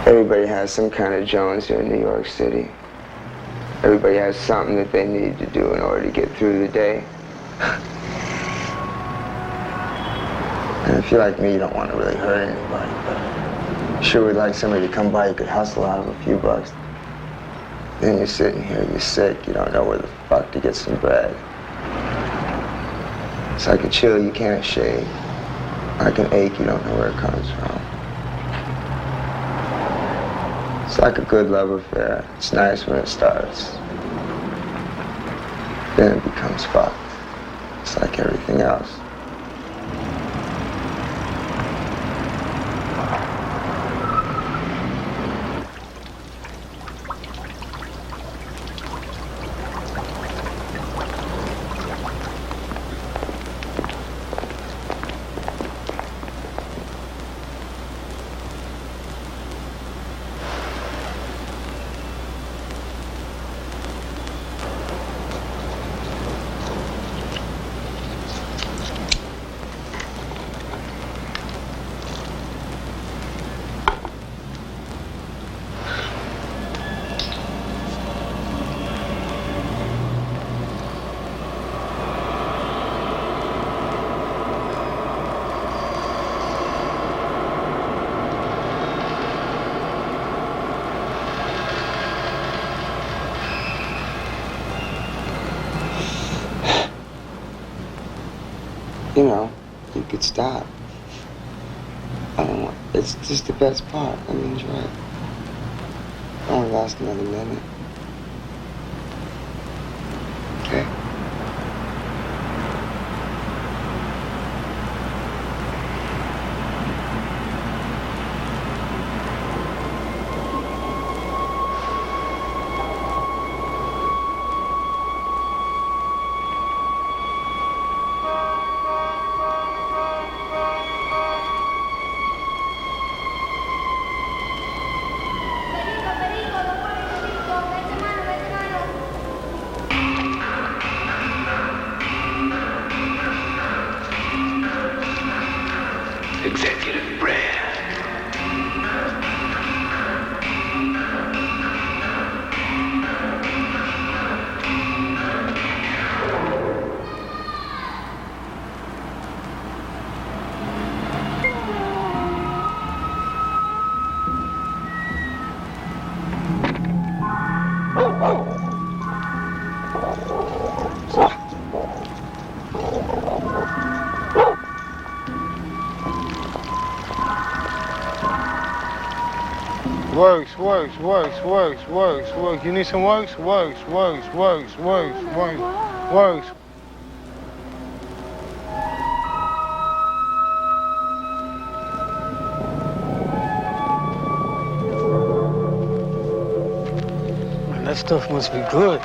Everybody has some kind of Jones here in New York City. Everybody has something that they need to do in order to get through the day. And if you're like me, you don't want to really hurt anybody, but you sure would like somebody to come by you could hustle out of a few bucks. Then you're sitting here, you're sick, you don't know where the fuck to get some bread. It's like a chill you can't shake, like an ache you don't know where it comes from. It's like a good love affair. It's nice when it starts. Then it becomes fucked. It's like everything else. You know, you could stop. I don't want, it's just the best part. Let me enjoy it. I only last another minute. Okay? Executive brand. Works. You need some works? Works. Man, that stuff must be good.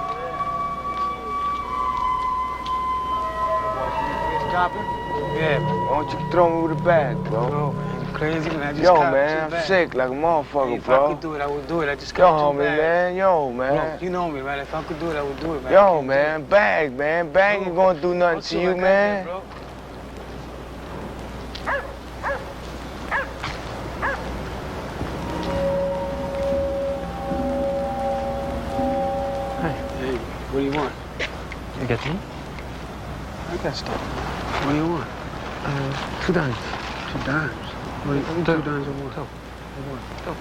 Yeah. Why don't you throw me with a bag, bro? Bro, man, you crazy, man. I just Yo, got man, two I'm bags. sick like a motherfucker, Hey, if bro. I could do it, I would do it. I just Yo, got homie, two bags. man. Yo, man. Bro, you know me, man. If I could do it, I would do it, man. Yo, man. Bag, man. Bag Bro, ain't gonna do nothing to you, man. Bro. Hey, what do you want? You got me? I got stuff. What do you want? $2. 2 dimes. What do you, 2 dimes or more? Go.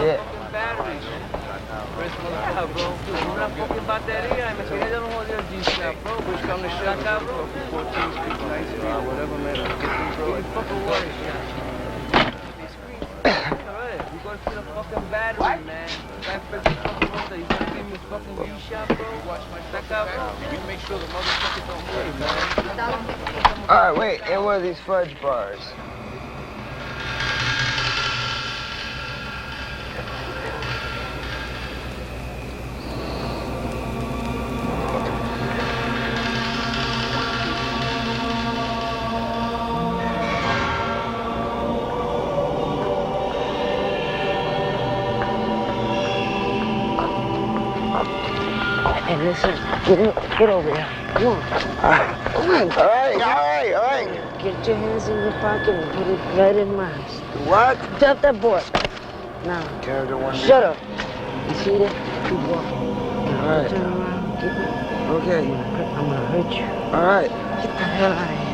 Yeah. Alright, wait, and what are these fudge bars? Hey, listen, get over here. Come on. Come on. All right. Get your hands in your pocket and put it right in mine. What? Drop that board. Now, shut up. You see that? Keep walking. All right. Turn around. Get me. Okay. I'm gonna hurt you. All right. Get the hell out of here.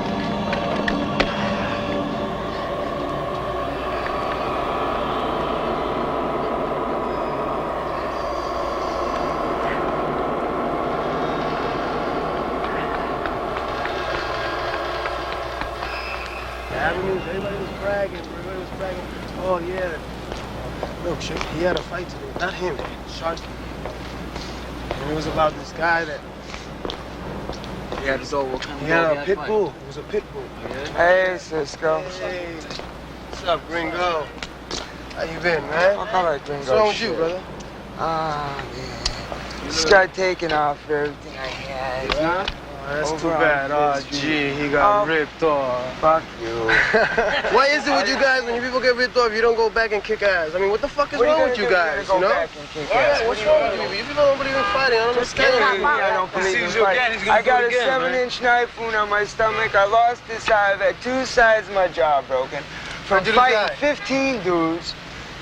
Everybody was bragging. Oh, yeah. Look, he had a fight today. Not him, Sharky. And it was about this guy that... He had a pit bull. It was a pit bull. Hey, Cisco. Hey. What's up, gringo? How you been, man? All right, gringo. What's wrong with you, brother? Man. This guy taking off everything I had. Yeah? That's Over too on bad. Oh, Fifth Street. gee, he got ripped off. Fuck you. Why is it with you guys when you people get ripped off, you don't go back and kick ass? I mean, what the fuck is wrong with you guys, you know? What's wrong with you? You people don't believe in fighting. I don't understand. I don't believe in fighting. I got a 7-inch knife wound on my stomach. I lost this eye. I've had 2 sides of my jaw broken from fighting 15 dudes.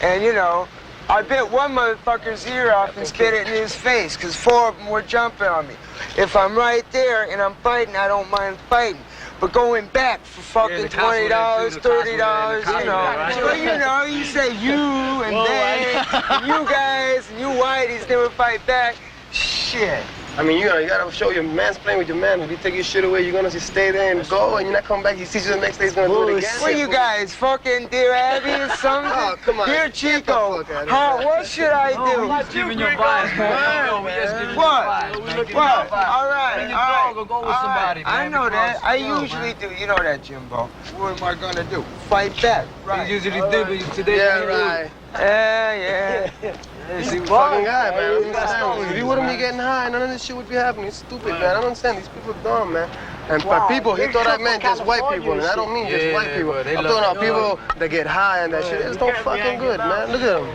And, you know, I bit one motherfucker's ear off and spit it in his face because 4 of them were jumping on me. If I'm right there and I'm fighting, I don't mind fighting. But going back for fucking $20, $30, you know, you say you and they, and you guys and you whiteys never fight back. Shit. I mean, you gotta show your man's playing with your man. If you take your shit away, you're gonna just stay there and go, and you're not coming back. He sees you the next day, he's gonna do it again. What you guys, fucking Dear Abby or something? Oh, come on. Dear Chico, what should I do? We're just giving you vibes, man. What? All right. Go with somebody, man. I know that. I usually do. You know that, Jimbo. What am I gonna do? Fight back. Right. You usually do, but today Yeah, you right. Yeah. He's a fucking guy, man. I don't understand. If he wouldn't be getting high, none of this shit would be happening. It's stupid, man. I don't understand. These people are dumb, man. And by people, he thought I meant just white people, and I don't mean just white people. I'm talking about people that get high and that shit. It's no fucking good, man. Look at them.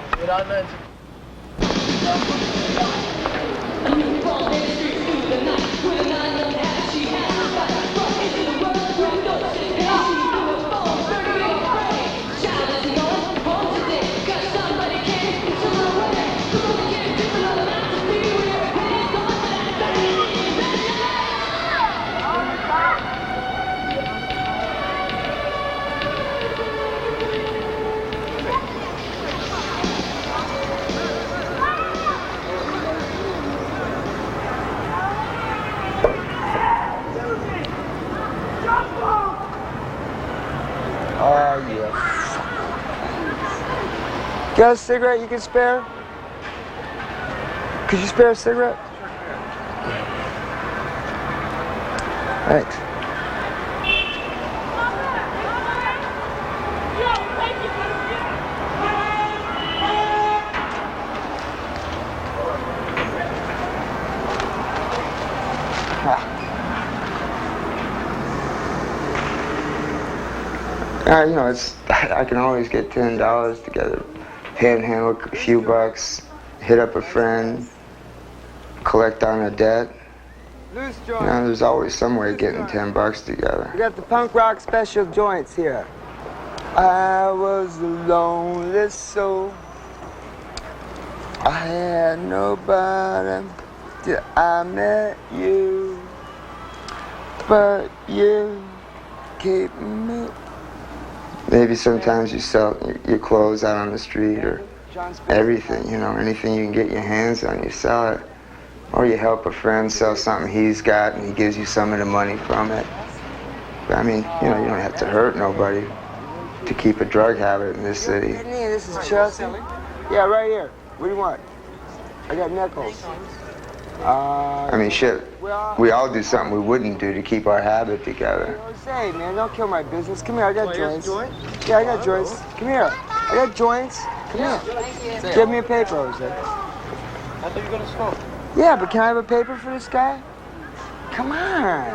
Oh, yeah. Got a cigarette you can spare? Could you spare a cigarette? Thanks. You know, I can always get $10 together, panhandle a few bucks, hit up a friend, collect on a debt. You know, there's always some way of getting $10 together. We got the punk rock special joints here. I was a lonely soul. I had nobody till I met you, but you keep me. Maybe sometimes you sell your clothes out on the street or everything, you know, anything you can get your hands on, you sell it. Or you help a friend sell something he's got and he gives you some of the money from it. But I mean, you know, you don't have to hurt nobody to keep a drug habit in this city. This is Chelsea. Yeah, right here. What do you want? I got nickels. I mean, shit, we all do something we wouldn't do to keep our habit together. Hey, man, don't kill my business. Come here, I got joints. Yeah, I got joints. Come here. I got joints. Come here. Give me a paper, Jose. I thought you were gonna smoke. Yeah, but can I have a paper for this guy? Come on.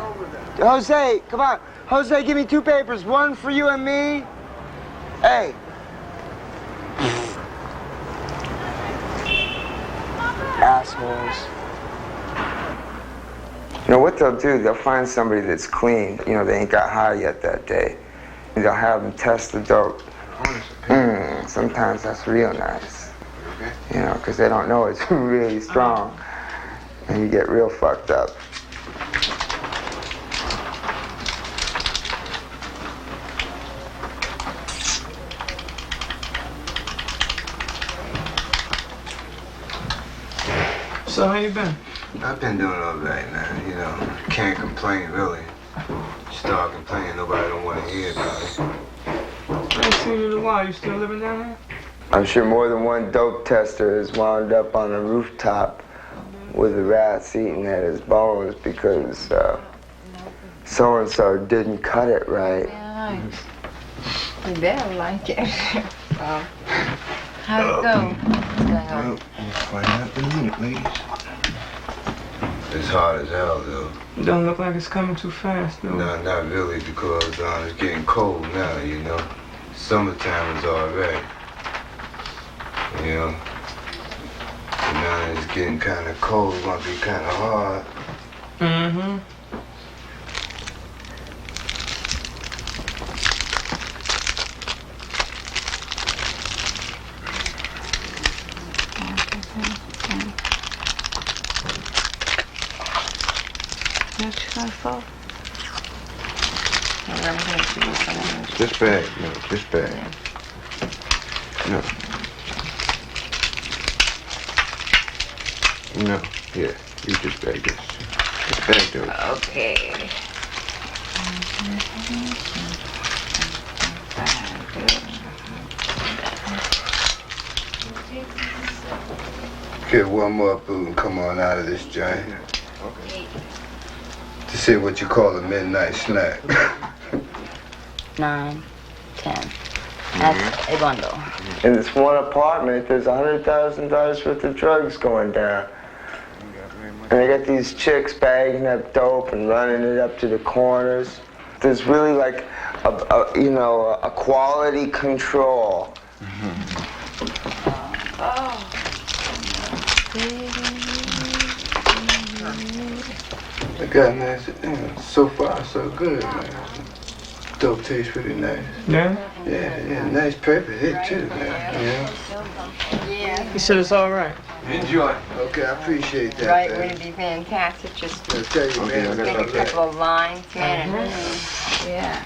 Jose, come on. Jose, give me 2 papers. One for you and me. Hey. Assholes. You know, what they'll do, they'll find somebody that's clean. You know, they ain't got high yet that day. And they'll have them test the dope. Sometimes that's real nice. You know, because they don't know it's really strong. And you get real fucked up. So how you been? I've been doing all right, man. You know, can't complain, really. Start complaining, nobody don't want to hear about it. I ain't seen you in a while. You still living down there? I'm sure more than one dope tester has wound up on a rooftop with the rats eating at his bones because so-and-so didn't cut it right. Yeah, you better like it. Well, how'd it go? What's going on? Well, we'll find out in a minute, ladies. It's hard as hell, though. It don't look like it's coming too fast, though. No, not really, because it's getting cold now, you know. Summertime is all right. You know. And now it's getting kind of cold, it's gonna be kind of hard. Mm-hmm. This bag, no, this bag. No. No, yeah, you just bag this. This bag, though. Okay. Get one more food and come on out of this joint. Okay. To see what you call a midnight snack. 9, 10. That's a bundle. In this one apartment, there's $100,000 worth of drugs going down. And they got these chicks bagging up dope and running it up to the corners. There's really like a quality control. I got nice, so far so good, man. Dope tastes pretty nice. Yeah? Yeah, nice paper hit too, man. Yeah. He said it's all right. Enjoy. Okay, I appreciate that. Right, man. would it be fantastic? Just I'll tell you, man. get a couple of lines, man. Yeah.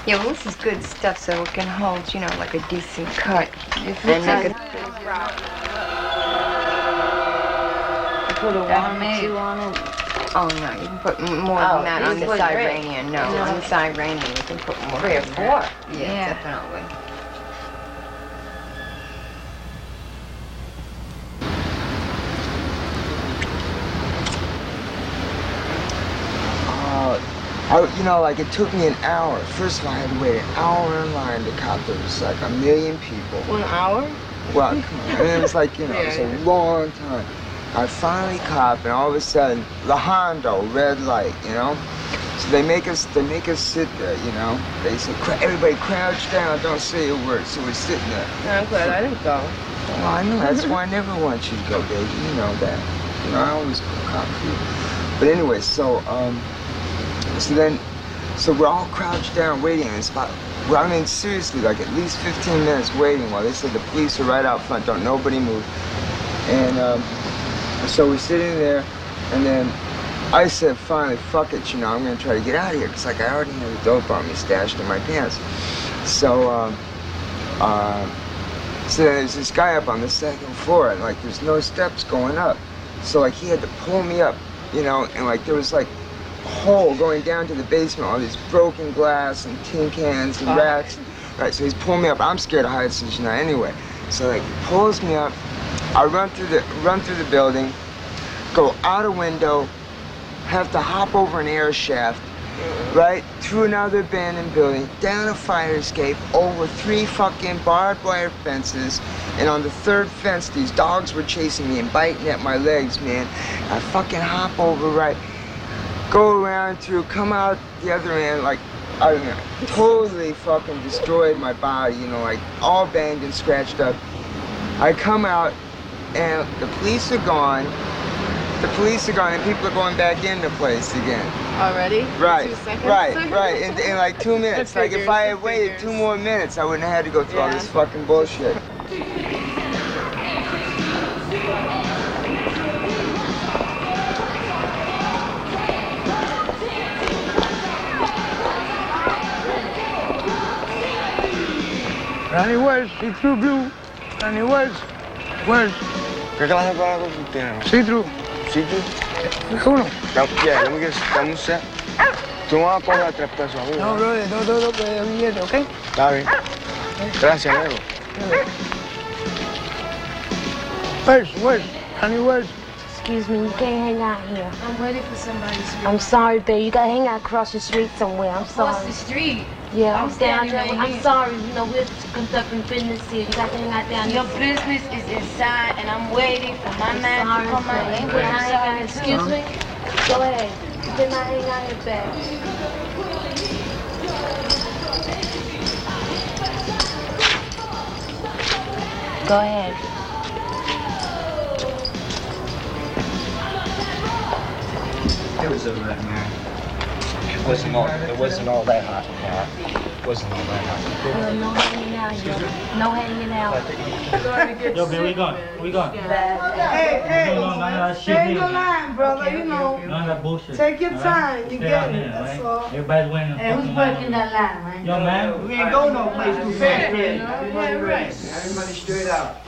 Yeah, well, this is good stuff, so it can hold, you know, like a decent cut. And make it. Put a 1 or 2 on it. Oh, no, you can put more than that on the Sirenian. No, on the Sirenian, you can put more. 3 or 4. Yeah, definitely. It took me an hour. First of all, I had to wait an hour in line to cop. There was like 1 million people. 1 hour? Well, come on. And it was like, it was a long time. I finally cop, and all of a sudden, the Hondo, red light, So they make us sit there, They say, everybody crouch down, don't say a word. So we're sitting there. I'm glad I didn't go. Well, I know, that's why I never want you to go, baby. You know that. I always go cop for you. But anyway, so we're all crouched down waiting, and it's about, seriously, like at least 15 minutes waiting while they said the police are right out front, don't nobody move. And so we're sitting there, and then I said, finally, fuck it, I'm gonna try to get out of here, because I already had the dope on me stashed in my pants. So there's this guy up on the second floor, and like there's no steps going up. So like he had to pull me up, you know, and like there was like a hole going down to the basement, all this broken glass and tin cans and rats. Right, so he's pulling me up. I'm scared of heights, as you know, anyway. So like he pulls me up. I run through the building, go out a window, have to hop over an air shaft, right, through another abandoned building, down a fire escape, over 3 fucking barbed wire fences, and on the 3rd fence, these dogs were chasing me and biting at my legs, man. I fucking hop over, right, go around through, come out the other end, like, I don't know, totally fucking destroyed my body, you know, like, all banged and scratched up. I come out, and the police are gone. The police are gone, and people are going back in the place again. Already? Right, 2 seconds? right, in like 2 minutes. Like if I had waited 2 more minutes, I wouldn't have had to go through all this fucking bullshit. Ronnie West, see through blue. Ronnie West, West. ¿Qué clase de paraguas tú tienes? See through. ¿Sí tú? Uno. Yeah, let me get un set. Tú no vas a cobrar 3 pesos a mí. No, brother, no, pues billete, ¿ok? Está bien. Gracias, nego. West, Ronnie West. Excuse me, you can't hang out here. I'm waiting for somebody to I'm sorry, babe. You gotta hang out across the street somewhere. I'm cross sorry. the street. Yeah, I'm I'm down standing there. right I'm here. sorry. You know, we're conducting business here. You gotta hang out down Your there. business is inside, and I'm waiting for my man Sorry, to come out. babe. Ain't Can I what hang out? I'm Excuse me? Go ahead. You cannot hang out here, babe. Go ahead. It was alright, man. It wasn't all that hot. It wasn't all that hot. No hanging out here. No hanging out. Yo, man, where you going? Where you going? Hey, None of that shit stay in here. your line, brother, you know. None of that bullshit. Take your all time, right? you Stay get out it, here, that's all all. right? Everybody's waiting. Hey, who's working that line, man? Yo, man. We ain't go no place too fast, man. Yeah, right. Everybody straight out.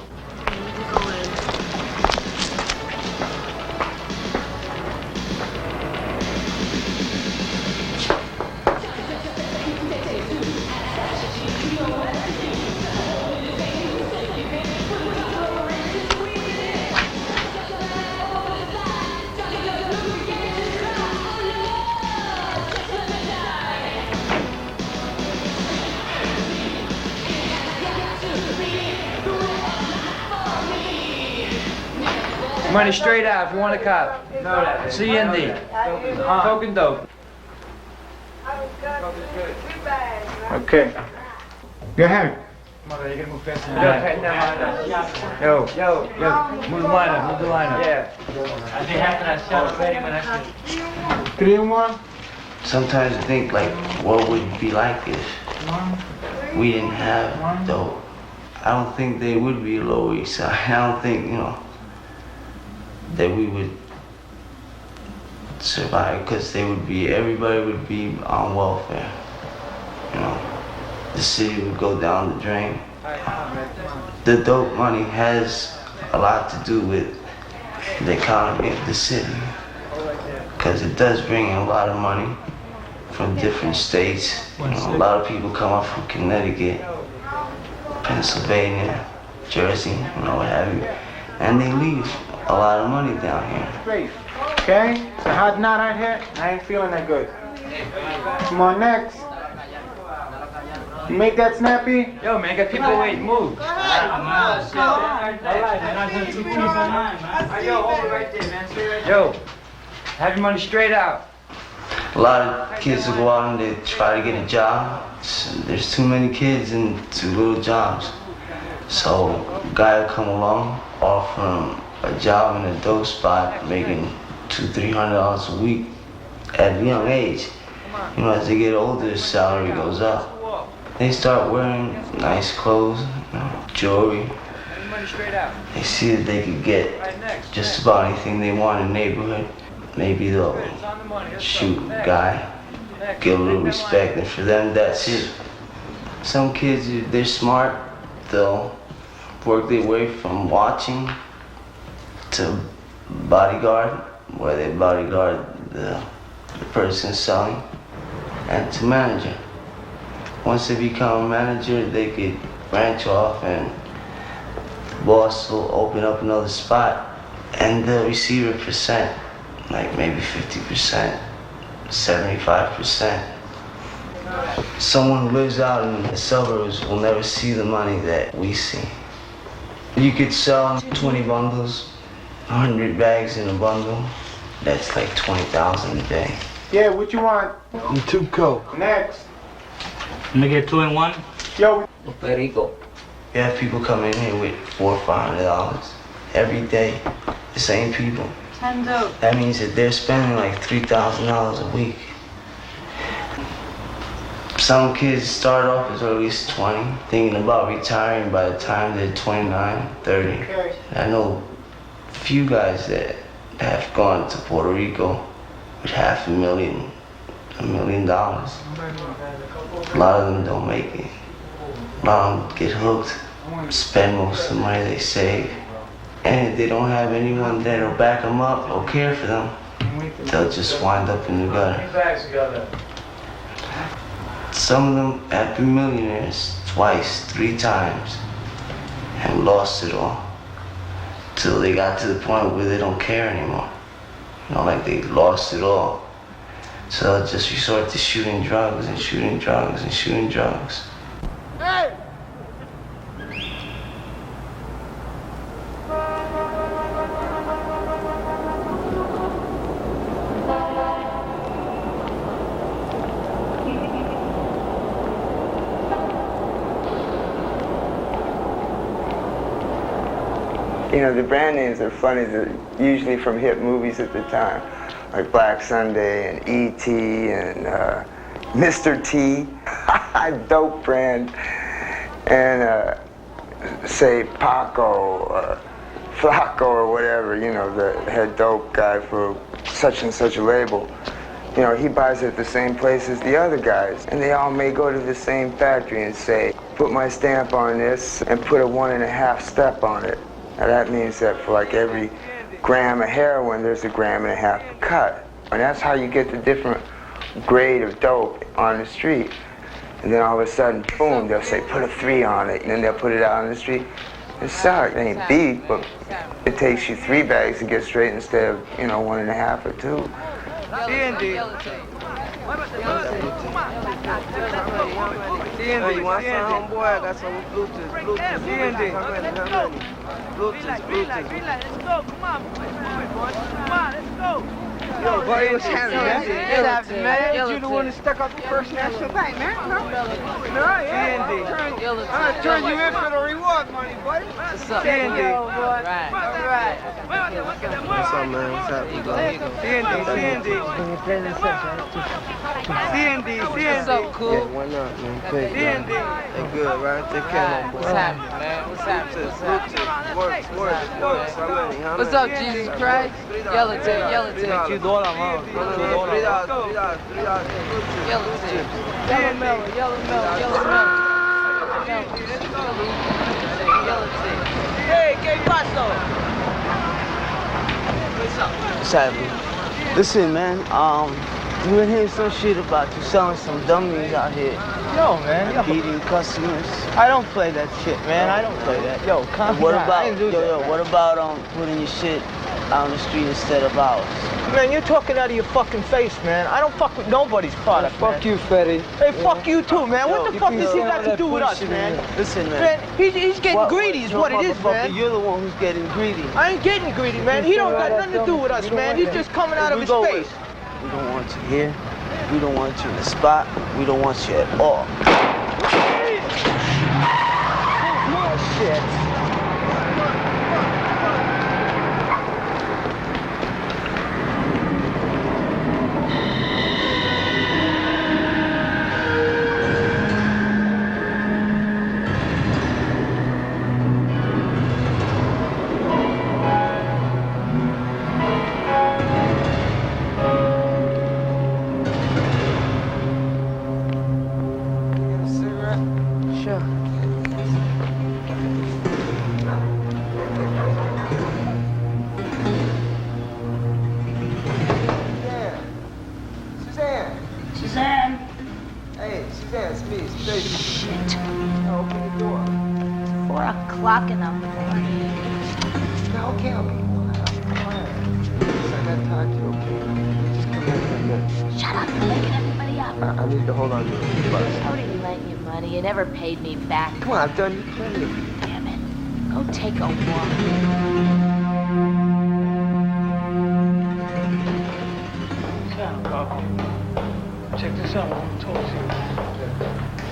Money straight out if you want a cop. CND. Token dope. Okay. Go ahead. Yo. Move the lineup. Yeah. I think after that shot already, when I said, 3 and 1. Sometimes I think like, what would it be like if we didn't have dope? I don't think they would be Lower East Side. I don't think, that we would survive, because everybody would be on welfare. The city would go down the drain. The dope money has a lot to do with the economy of the city, because it does bring in a lot of money from different states. A lot of people come up from Connecticut, Pennsylvania, Jersey, what have you, and they leave a lot of money down here. Straight. Okay? It's a hot knot out here. I ain't feeling that good. Come on, next. You make that snappy? Yo, man, got people waiting. Move. Yo, hold it right there, man. Stay right there. Yo, have your money straight out. A lot of kids will go out and they try to get a job. There's too many kids and too little jobs. So a guy will come along, offer them a job in a dope spot, making $200-300 a week at a young age. As they get older, the salary goes up. They start wearing nice clothes, jewelry. They see that they could get just about anything they want in the neighborhood. Maybe they'll shoot a guy, give a little respect, and for them, that's it. Some kids, if they're smart, they'll work their way from watching to bodyguard, where they bodyguard the person selling, and to manager. Once they become a manager, they could branch off and the boss will open up another spot and they'll receive a percent, like maybe 50%, 75%. Someone who lives out in the suburbs will never see the money that we see. You could sell 20 bundles, 100 bags in a bundle. That's like 20,000 a day. Yeah, what you want? I'm too cold. Next. Let me get 2 in 1. Yo. Perico. You have people come in here with $400 or $500 every day. The same people. That means that they're spending like $3,000 a week. Some kids start off as early as 20, thinking about retiring by the time they're 29, 30. I know a few guys that have gone to Puerto Rico with $500,000, $1 million. A lot of them don't make it. A lot of them get hooked, spend most of the money they save. And if they don't have anyone that'll back them up or care for them, they'll just wind up in the gutter. Some of them have been millionaires twice, 3 times, and lost it all. Till they got to the point where they don't care anymore. You know, like they lost it all. So they'll just resort to shooting drugs and shooting drugs and shooting drugs. Hey! You know, the brand names are funny. They're usually from hit movies at the time, like Black Sunday and E.T. and Mr. T, dope brand, and say Paco or Flaco or whatever, you know, the head dope guy for such and such a label. You know, he buys it at the same place as the other guys, and they all may go to the same factory and say, put my stamp on this and put a 1.5 step on it. Now that means that for like every gram of heroin, there's a 1.5 grams of cut. And that's how you get the different grade of dope on the street. And then all of a sudden, boom, they'll say, put a 3 on it. And then they'll put it out on the street and sell it. It ain't beef, but it takes you 3 bags to get straight instead of, you know, 1.5 or 2. D&D, you want some, homeboy? I got some Bluetooth. D&D. Bluetooth. Let's go, come on, let's go. Yo, buddy, what's happening, man? Man, You the one that stuck up the first national bank, man? No, yeah. I'll turn you in for the reward money, buddy. What's up, D&D. Right. What's up, man? What's happening, bro? D&D. What's up, cool? Yeah, why not, man? Thank you. They good, right? Take care, What's happening, man? What's happening? Works. What's up, Jesus Christ? Yellow tape. $2, man. $2. Yellow tape. Yellow mellow. Hey, ¿qué pasó? What's happening? Listen, man, you been hearing some shit about you selling some dummies out here. Yo, man. Beating customers. I don't play that shit, man. I don't play that. Yo, calm What down. about, I didn't do that. what about putting your shit out on the street instead of ours? Man, you're talking out of your fucking face, man. I don't fuck with nobody's product, Fuck you, Fetty. Hey, fuck you too, man. What the fuck piece does he of got to do with us, man? Listen, man. Man, he's getting greedy is what it is, man. You're the one who's getting greedy. I ain't getting greedy, man. He don't got nothing to do with us, man. He's just coming out of his face. We don't want you here. We don't want you in the spot. We don't want you at all. Oh, shit. shit. Open the door. 4 o'clock in the morning. Okay. I got time to, okay? Just come back in a minute. Shut up, you're waking everybody up. I need to hold on to the bus. I already lent you money. You never paid me back. Come on, I've done you plenty. Damn it. Go take a walk. Check this out, I want to talk to you.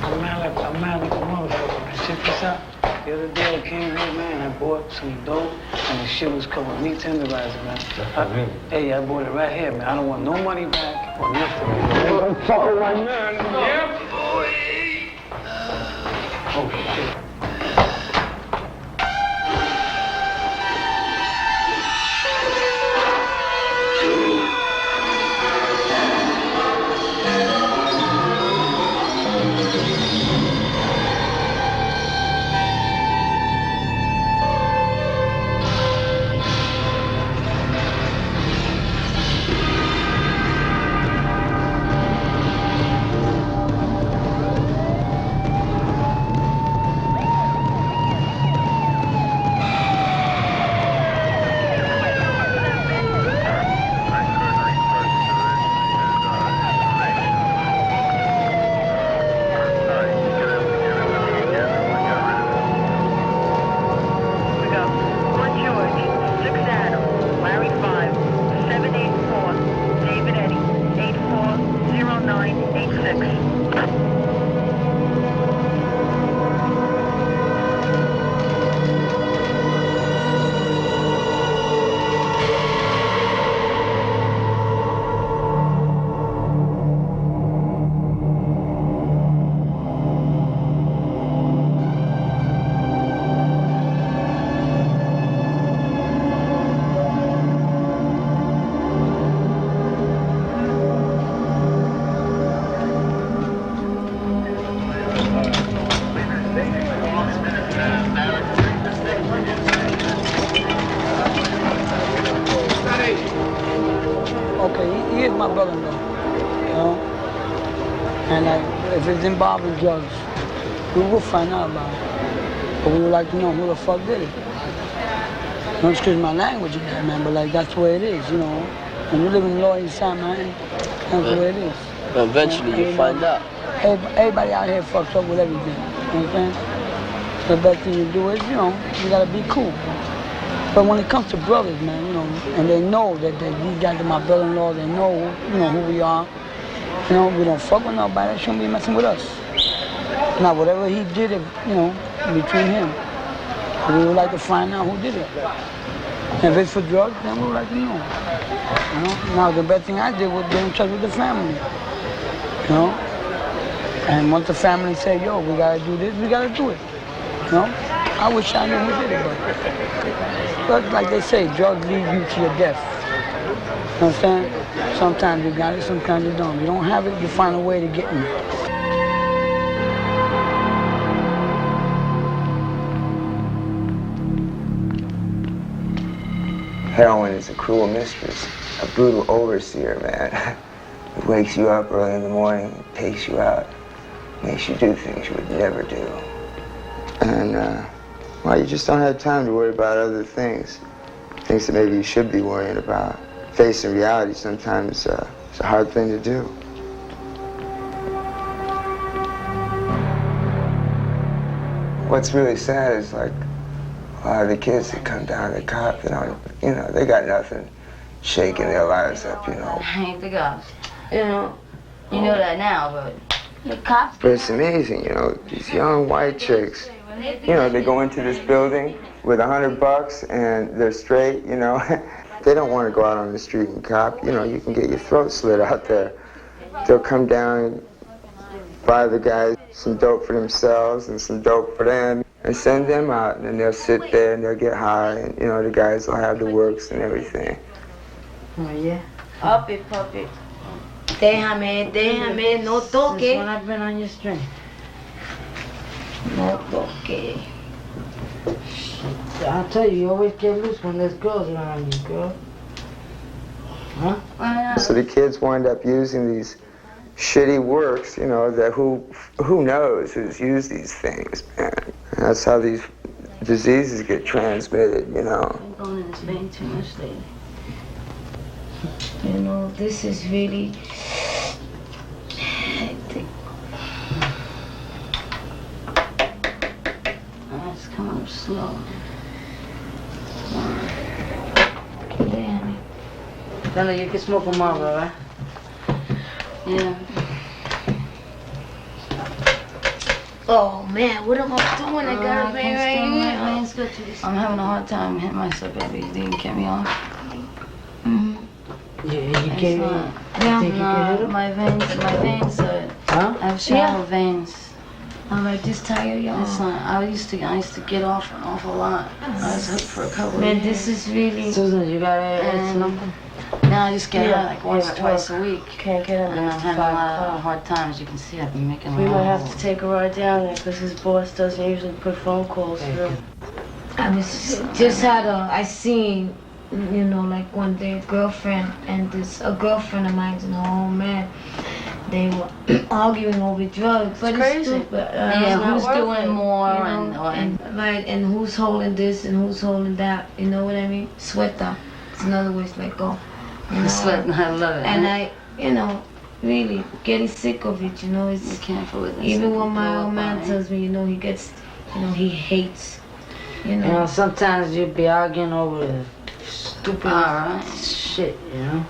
I'm mad like a motherfucker, man. Check this out. The other day I came here, man, I bought some dope, and the shit was called meat tenderizer, man. Hey, I bought it right here, man. I don't want no money back or nothing. I'm fucking right now. Yeah, boy. Oh, shit. He is my brother-in-law, you know? And like, if it's involving drugs, we will find out about it. But we would like to know who the fuck did it. Don't excuse my language again, man, but like, that's the way it is, you know? When you live in the Lower East Side, man, that's the way it is. But eventually you find out. Everybody out here fucks up with everything, you know what I'm saying? So the best thing you do is, you know, you gotta be cool. But when it comes to brothers, man, you know, and they know that these guys are my brother-in-law, they know, you know, who we are. You know, we don't fuck with nobody, they shouldn't be messing with us. Now, whatever he did, you know, between him, we would like to find out who did it. And if it's for drugs, then we would like to know. You know? Now, the best thing I did was get in touch with the family, you know? And once the family said, yo, we gotta do this, we gotta do it, you know? I wish I knew who did it, but like they say, drugs lead you to your death. You know what I'm saying? Sometimes you got it, sometimes you don't. You don't have it, you find a way to get in it. Heroin is a cruel mistress, a brutal overseer, man. It wakes you up early in the morning, it takes you out, makes you do things you would never do. And, well, you just don't have time to worry about other things. Things that maybe you should be worrying about. Facing reality sometimes it's a hard thing to do. What's really sad is like a lot of the kids that come down to the cops, they don't, you know, they got nothing shaking their lives up, you know. I ain't the cops. You know that now, but the cops. But it's amazing, you know, these young white chicks, you know, they go into this building with $100 and they're straight, you know. They don't want to go out on the street and cop. You know, you can get your throat slit out there. They'll come down, buy the guys some dope for themselves and some dope for them, and send them out, and then they'll sit there and they'll get high, and you know, the guys will have the works and everything. Oh yeah. Puppy. Déjame, no toque. Since when I've been on your string. No toque. I'll tell you always get loose when there's girls around you, girl. Huh? So the kids wind up using these shitty works, you know, that who knows who's used these things, man. And that's how these diseases get transmitted, you know. I'm going in this vein too much lately. You know, this is really hectic. It's coming up slow. Damn. Then you can smoke a Marlboro, right? Yeah. Oh man, what am I doing? I got a vein right here. I'm having a hard time hitting myself every day. You get me off? Mm-hmm. Yeah, you can't. No, my veins are. Huh? I have shallow veins. I'm like just tired, y'all. It's not. I used to get off an awful lot. I was hooked for a couple of years. Man, this is really. Susan, you got something? Now I just get out like once, twice a week. Can't get him. And I'm having a lot of hard times. You can see I've been making. We might have to take a ride down there because his boss doesn't usually put phone calls through. I was I seen, you know, like one day a girlfriend and a girlfriend of mine and her old man. They were arguing over drugs. But it's crazy. Stupid. Yeah, who's doing more, you know, and who's holding this and who's holding that. You know what I mean? Sweater. It's another way to let go. You know? Sweater, I love it. And I, you know, really getting sick of it. You know, it's be careful with this. even when my old man tells me, you know, he gets, you know, he hates. You know, sometimes you'd be arguing over the stupid shit. You know.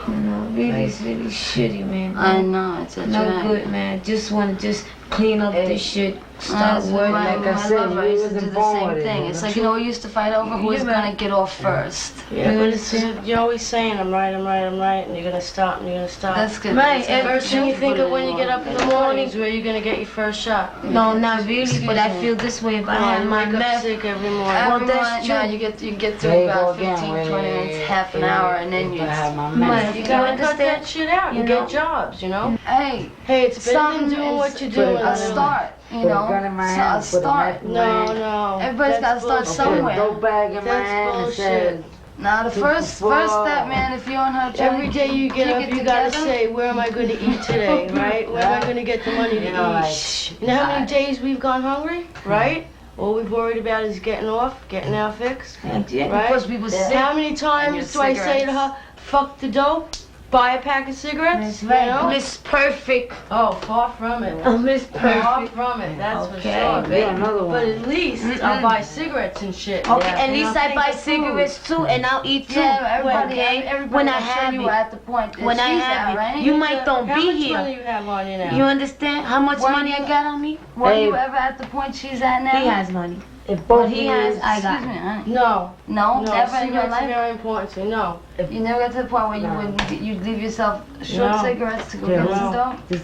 You know, really, it's really shitty, man. I know, it's a no drag. good, man. Just want to clean up this shit. Start working. Like I said, I you used to do wasn't the born same with thing. it. It's like, you know, we used to fight over who was gonna get off first. Yeah, but you're always saying, I'm right, and you're gonna stop, That's good. Right, That's and good. first thing you think of when you get up in the mornings, where you're gonna get your first shot. No, not really, but I feel this way if I had my meth. Sick every morning. Well, that's true. No, You you get through about 15, 20 minutes, half an hour, and then you have my meth. You gotta cut that shit out and get jobs, you know? Hey, it's better than doing what you're doing. A start, you know? A start. No. Everybody's gotta start somewhere. Dope bag in my hand and said, Now the first step, man, if you're on her journey, every day you get up, you gotta say, where am I going to eat today, right? Where am I going to get the money to eat? You know how many days we've gone hungry, right? All we've worried about is getting off, getting our fix, right? Because people sick. How many times do I say to her, fuck the dope, buy a pack of cigarettes? That's right. You know? Miss Perfect. Oh, far from it. Oh, Miss Perfect. Far from it, that's for Okay, sure, baby. another one. But at least I'll buy cigarettes and shit. Okay, Yeah, at and least I'll I think buy of food. cigarettes too, and I'll eat too. Yeah, everybody. When I have you it. at the point that When I she's have at, it. right? You might don't How be much here. money you have on you now? You understand how much Were money you- I got on me? Were Hey, you ever at the point she's at now? he has money. If What both he of has, you- I got. Excuse me, honey. No. No, No, never in your cigarettes are life. very important to me. No. You never got to the point where you wouldn't you'd leave yourself short No. cigarettes to go Yeah, get no. some dope?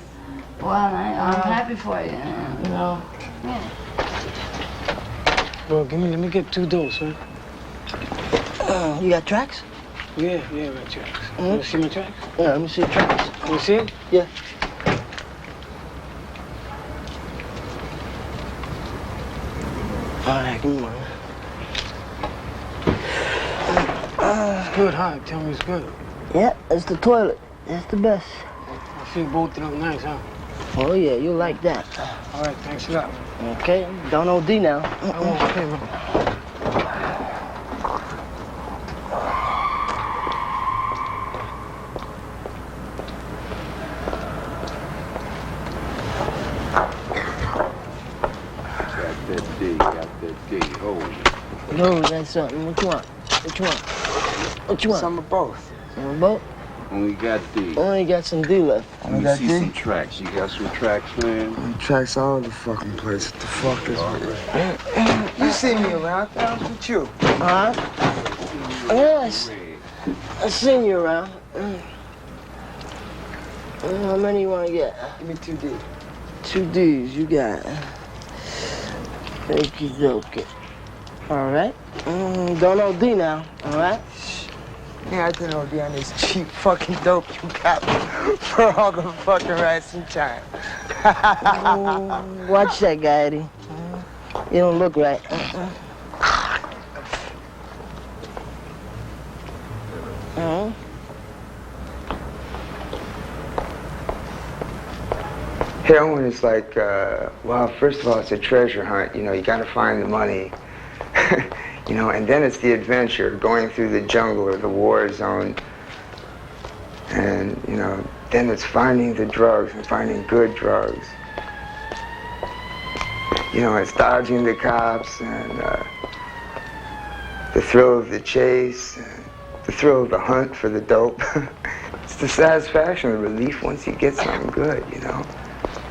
Well, I'm happy for you. No. Yeah. Bro, let me get 2 doses, man. You got tracks? Yeah, I got tracks. You wanna see my tracks? Yeah, let me see your tracks. You see it? Yeah. All right, give me one. It's good, huh? Tell me it's good. Yeah, that's the toilet. That's the best. I feel both of them nice, huh? Oh yeah, you like that. All right, thanks a lot. Okay, don't OD now. I won't pay, man. Got that D. Oh. No, that's something. What you want? What you want? Some of both. Some of both? Only got D. Only got some D left. Let me see some tracks. You got some tracks, man? Tracks all over the fucking place. What the fuck is with it? You see me around. What's with you? Yes. I seen you around. How many you want to get? Give me 2 D. 2 Ds, you got. Okie dokie. All right. Don't OD now, all right? Yeah, I didn't OD on this cheap fucking dope you got for all the fucking rice and time. Watch that guy, Eddie. You don't look right. Heroin is like, well, first of all, it's a treasure hunt. You know, you got to find the money. You know, and then it's the adventure, going through the jungle or the war zone. And, you know, then it's finding the drugs and finding good drugs. You know, it's dodging the cops and the thrill of the chase, and the thrill of the hunt for the dope. It's the satisfaction, the relief once you get something good, you know.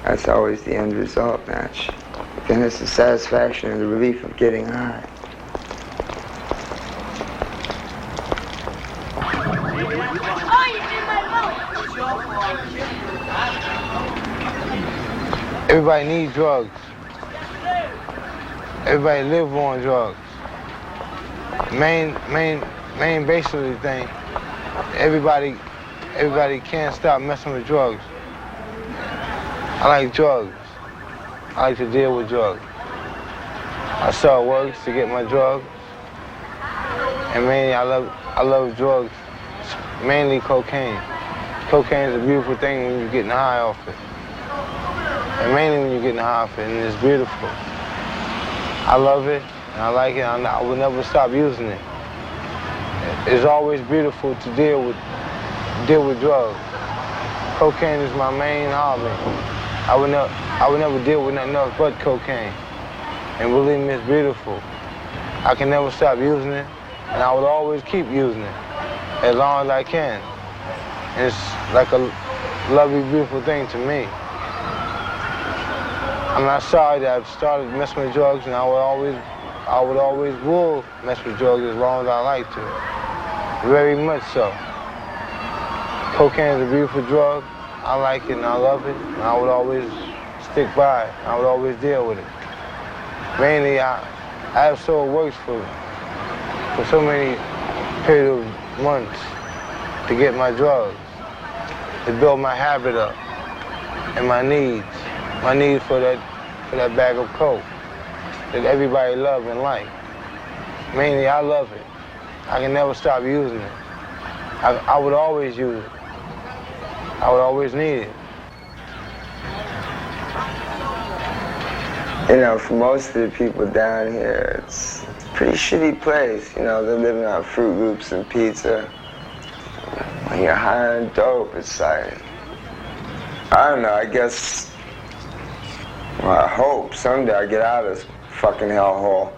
That's always the end result, match. Then it's the satisfaction and the relief of getting high. Everybody needs drugs. Everybody live on drugs. Main basically thing, everybody can't stop messing with drugs. I like drugs. I like to deal with drugs. I sell works to get my drugs. And mainly I love drugs, mainly cocaine. Cocaine is a beautiful thing when you're getting high off it. And mainly when you're getting high off it, and it's beautiful. I love it, and I like it, and I will never stop using it. It's always beautiful to deal with drugs. Cocaine is my main hobby. I would never deal with nothing else but cocaine. And believe me, it's beautiful. I can never stop using it, and I would always keep using it as long as I can. And it's like a lovely, beautiful thing to me. I'm not sorry that I've started messing with drugs, and I would always will mess with drugs as long as I like to. Very much so. Cocaine is a beautiful drug. I like it and I love it, and I would always stick by it. I would always deal with it. Mainly, I have sold works for so many period of months to get my drugs, to build my habit up and my needs for that bag of coke that everybody love and like. Mainly, I love it. I can never stop using it. I would always use it. I would always need it. You know, for most of the people down here, it's a pretty shitty place. You know, they're living on Fruit Loops and pizza. When you're high on dope, it's like, I don't know, I guess, well, I hope someday I get out of this fucking hellhole.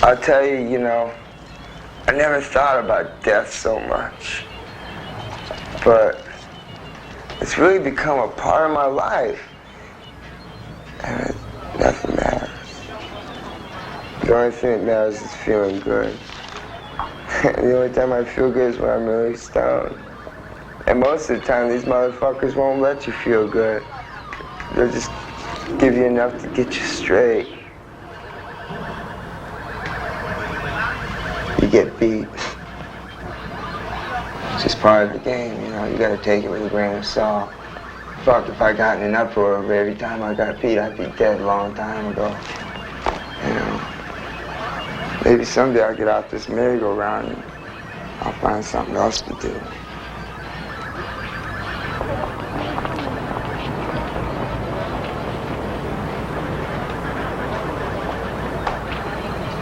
I'll tell you, you know, I never thought about death so much. But it's really become a part of my life. And nothing matters. The only thing that matters is feeling good. The only time I feel good is when I'm really stoned. And most of the time, these motherfuckers won't let you feel good. They'll just give you enough to get you straight. You get beat. It's just part of the game, you know. You gotta take it with a grain of salt. Fuck, if I got in an uproar over every time I got beat, I'd be dead a long time ago. You know. Maybe someday I'll get off this merry-go-round and I'll find something else to do.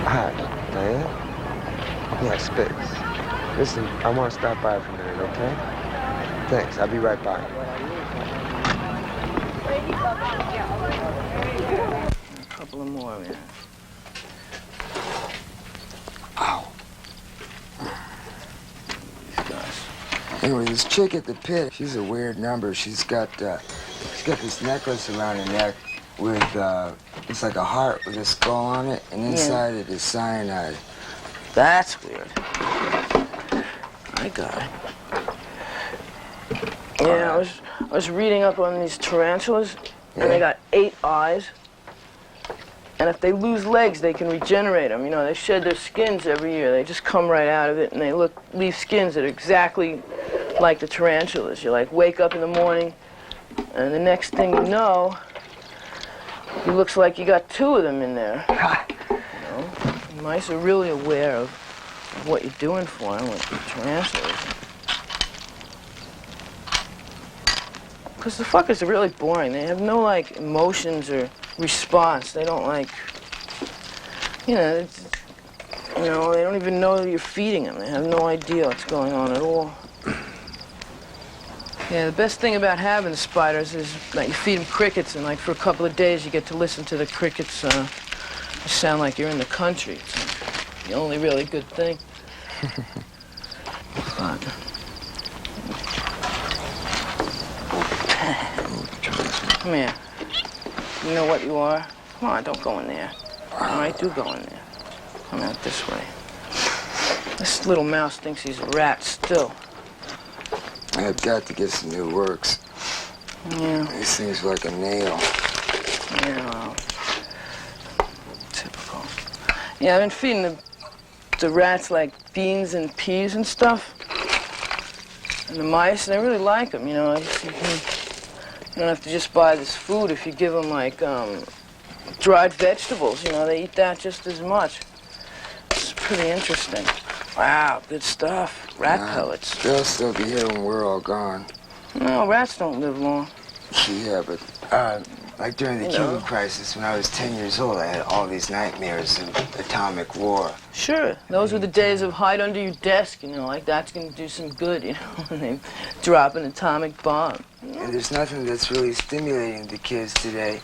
Hi, Diane? Yeah, Spitz. Listen, I want to stop by for a minute, okay? Thanks, I'll be right by. A couple of more, man. Ow. Anyway, this chick at the pit, she's a weird number. She's got this necklace around her neck with, it's like a heart with a skull on it, and inside it is cyanide. That's weird. I got it. Yeah, I was reading up on these tarantulas, and they got 8 eyes. And if they lose legs, they can regenerate them. You know, they shed their skins every year. They just come right out of it, and they leave skins that are exactly like the tarantulas. You like wake up in the morning, and the next thing you know, it looks like you got 2 of them in there. You know, mice are really aware of what you're doing for them with the tarantulas. because the fuckers are really boring. They have no, like, emotions or response. They don't, like, you know, they don't even know you're feeding them. They have no idea what's going on at all. Yeah, the best thing about having spiders is that you feed them crickets, and like for a couple of days you get to listen to the crickets sound like you're in the country. It's like the only really good thing. But... Come here. You know what you are? Come on, don't go in there. All right, do go in there. Come out this way. This little mouse thinks he's a rat still. I've got to get some new works. Yeah. These things are like a nail. Yeah, well, typical. Yeah, I've been feeding the rats like beans and peas and stuff. And the mice, they really like them, you know. You don't have to just buy this food if you give them like dried vegetables, you know. They eat that just as much. It's pretty interesting. Wow, good stuff. Rat pellets. They'll still be here when we're all gone. No, rats don't live long. Yeah, but like during the Cuban crisis, when I was 10 years old, I had all these nightmares of atomic war. Sure, those were the days of hide under your desk, you know, like that's gonna do some good, you know, when they drop an atomic bomb. And there's nothing that's really stimulating the kids today,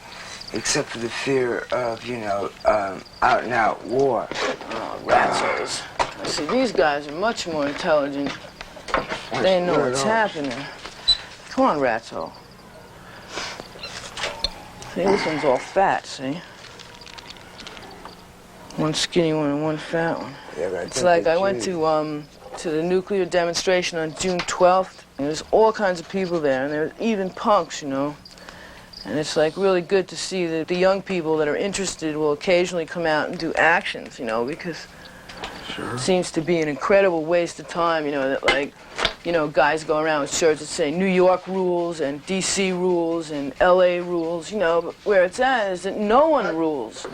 except for the fear of, you know, out-and-out war. Oh, rats. See, these guys are much more intelligent. They know what's happening. Come on, Ratso. See, this one's all fat, see? One skinny one and one fat one. Yeah, it's like I went to the nuclear demonstration on June 12th, and there's all kinds of people there, and there's even punks, you know. And it's like really good to see that the young people that are interested will occasionally come out and do actions, you know, because it seems to be an incredible waste of time, you know, that like, you know, guys go around with shirts that say New York rules and DC rules and LA rules, you know, but where it's at is that no one rules.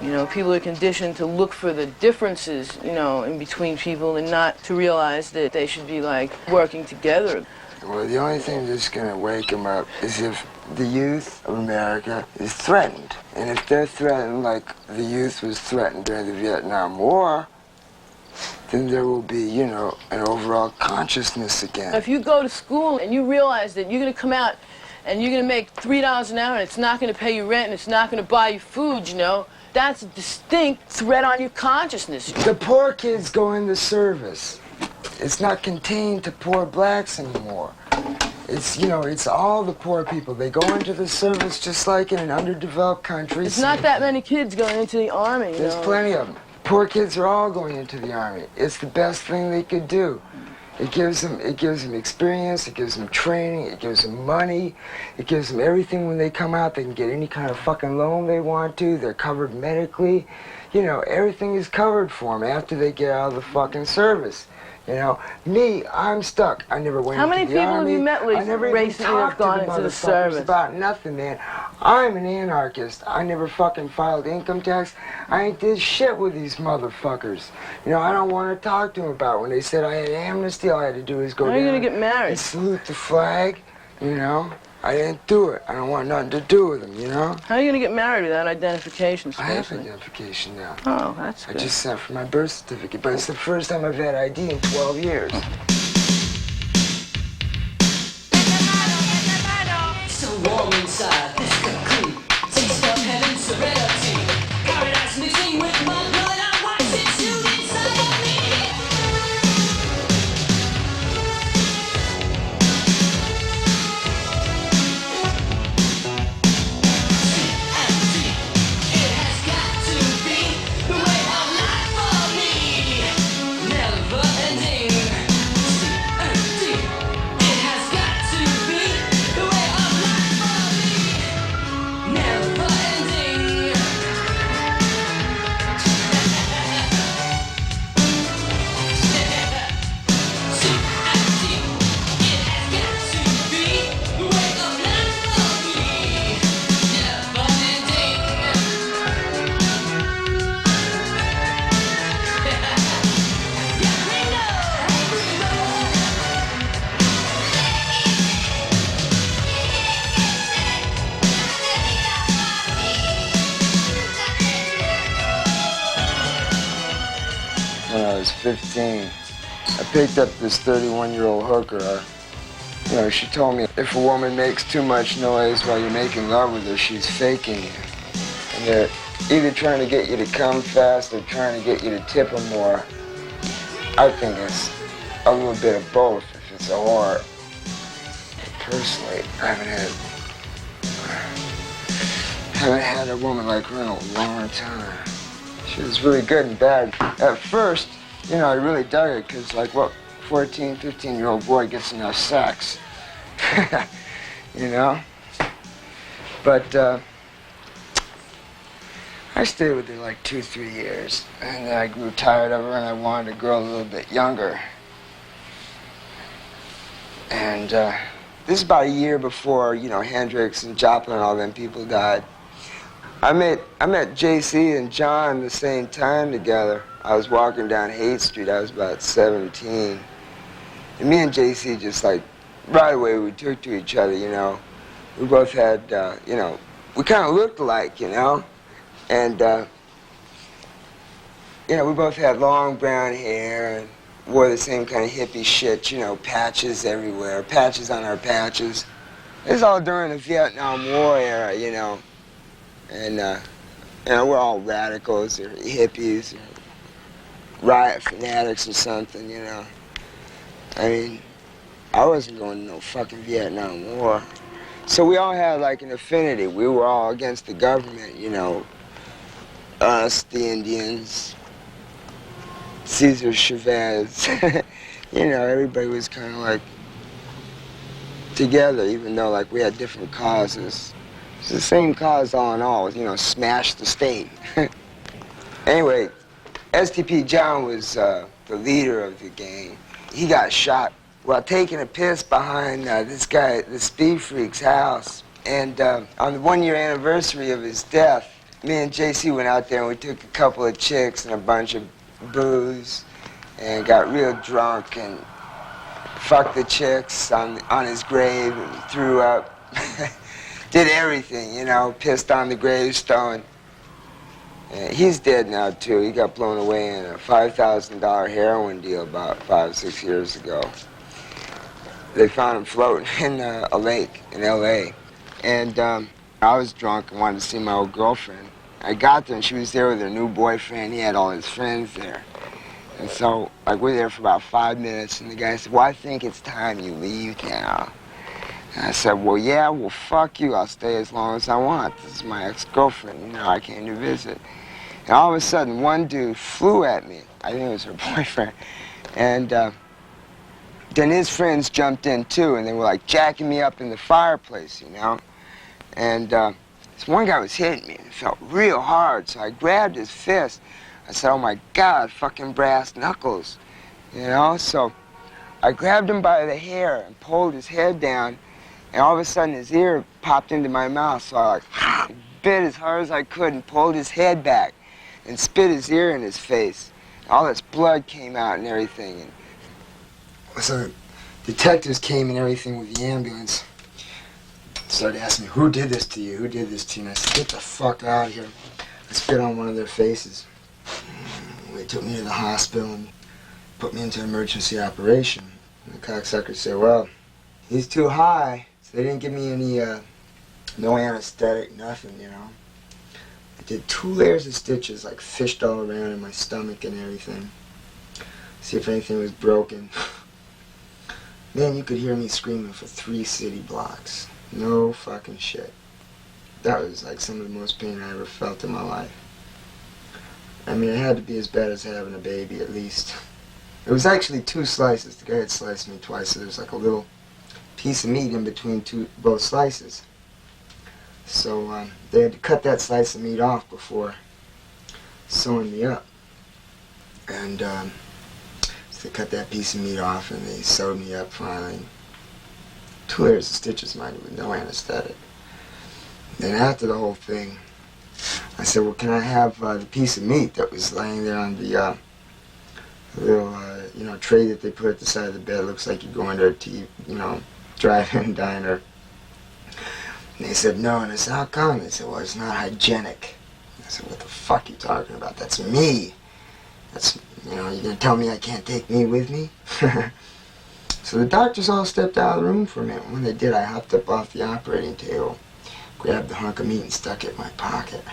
You know, people are conditioned to look for the differences, you know, in between people and not to realize that they should be like working together. Well, the only thing that's going to wake them up is if the youth of America is threatened. And if they're threatened like the youth was threatened during the Vietnam War, then there will be, you know, an overall consciousness again. If you go to school and you realize that you're going to come out and you're going to make $3 an hour and it's not going to pay you rent and it's not going to buy you food, you know, that's a distinct threat on your consciousness. The poor kids go in the service. It's not contained to poor blacks anymore. It's, you know, it's all the poor people. They go into the service just like in an underdeveloped country. It's not that many kids going into the army, you There's know. plenty of them. Poor kids are all going into the army. It's the best thing they could do. It gives them experience, it gives them training, it gives them money, it gives them everything when they come out. They can get any kind of fucking loan they want to. They're covered medically. You know, everything is covered for them after they get out of the fucking service. You know, me, I'm stuck. I never went into the army. How many people have you met I never even recently who have talked gone to the into the motherfuckers service? about nothing, man. I'm an anarchist. I never fucking filed income tax. I ain't did shit with these motherfuckers. You know, I don't want to talk to them about it. When they said I had amnesty, all I had to do is go down. How are you gonna get married? And salute the flag, you know. I didn't do it. I don't want nothing to do with them, you know. How are you gonna get married without identification? I have identification now. Oh, that's good. I just sent for my birth certificate, but it's the first time I've had ID in 12 years. So warm inside, this cocoon. Taste of heaven's serenity. Paradise mixing with my blood. I watch it shoot inside of me. It has got to be the way of life for me. Never ending. 15, I picked up this 31-year-old hooker. You know, she told me if a woman makes too much noise while you're making love with her, she's faking you. And they're either trying to get you to come fast or trying to get you to tip them more. I think it's a little bit of both if it's a whore. Personally, I haven't had a woman like her in a long time. She was really good and bad. At first, you know, I really dug it because, like, what 14, 15-year-old boy gets enough sex? You know? But I stayed with her like 2-3 years, and then I grew tired of her and I wanted a girl a little bit younger. And this is about a year before, you know, Hendrix and Joplin and all them people died. I met JC and John the same time together. I was walking down Haight Street. I was about 17. And me and JC just, like, right away we took to each other, you know. We both had, you know, we kind of looked alike, you know. And, you know, we both had long brown hair and wore the same kind of hippie shit, you know, patches everywhere, patches on our patches. It was all during the Vietnam War era, you know. And, you know, we're all radicals or hippies or riot fanatics or something, you know. I mean, I wasn't going to no fucking Vietnam War. So we all had, like, an affinity. We were all against the government, you know. Us, the Indians, Cesar Chavez. You know, everybody was kind of, like, together, even though, like, we had different causes. It's the same cause all in all, you know, smash the state. Anyway, STP John was the leader of the gang. He got shot while taking a piss behind this guy, the Speed Freak's house. And on the 1-year anniversary of his death, me and JC went out there and we took a couple of chicks and a bunch of booze and got real drunk and fucked the chicks on his grave and threw up. Did everything, you know, pissed on the gravestone. He's dead now, too. He got blown away in a $5,000 heroin deal about 5 or 6 years ago. They found him floating in a lake in L.A. And I was drunk and wanted to see my old girlfriend. I got there and she was there with her new boyfriend. He had all his friends there. And so, like, we're there for about 5 minutes and the guy said, well, I think it's time you leave now. And I said, well, yeah, well, fuck you. I'll stay as long as I want. This is my ex-girlfriend. You know, I came to visit. And all of a sudden, one dude flew at me. I think it was her boyfriend. And then his friends jumped in, too, and they were, like, jacking me up in the fireplace, you know. And this one guy was hitting me, and it felt real hard, so I grabbed his fist. I said, oh, my God, fucking brass knuckles, you know. So I grabbed him by the hair and pulled his head down. And all of a sudden, his ear popped into my mouth, so I, like, bit as hard as I could and pulled his head back and spit his ear in his face. All this blood came out and everything. And so detectives came and everything with the ambulance. Started asking me, who did this to you? Who did this to you? And I said, get the fuck out of here. I spit on one of their faces. They took me to the hospital and put me into emergency operation. And the cocksucker said, well, he's too high. They didn't give me any, no anesthetic, nothing, you know. I did 2 layers of stitches, like fished all around in my stomach and everything. See if anything was broken. Then you could hear me screaming for 3 city blocks. No fucking shit. That was like some of the most pain I ever felt in my life. I mean, it had to be as bad as having a baby, at least. It was actually 2 slices. The guy had sliced me twice, so there was like a little piece of meat in between both slices. So they had to cut that slice of meat off before sewing me up. And so they cut that piece of meat off and they sewed me up finally. 2 layers of stitches, mind you, with no anesthetic. Then after the whole thing, I said, well, can I have the piece of meat that was laying there on the little, you know, tray that they put at the side of the bed? It looks like you go into a you know, drive-in diner. And they said, no. And I said, how come? They said, well, it's not hygienic. I said, what the fuck are you talking about? That's me. That's You know, you're gonna tell me I can't take me with me? So the doctors all stepped out of the room for a minute. When they did, I hopped up off the operating table, grabbed the hunk of meat and stuck it in my pocket.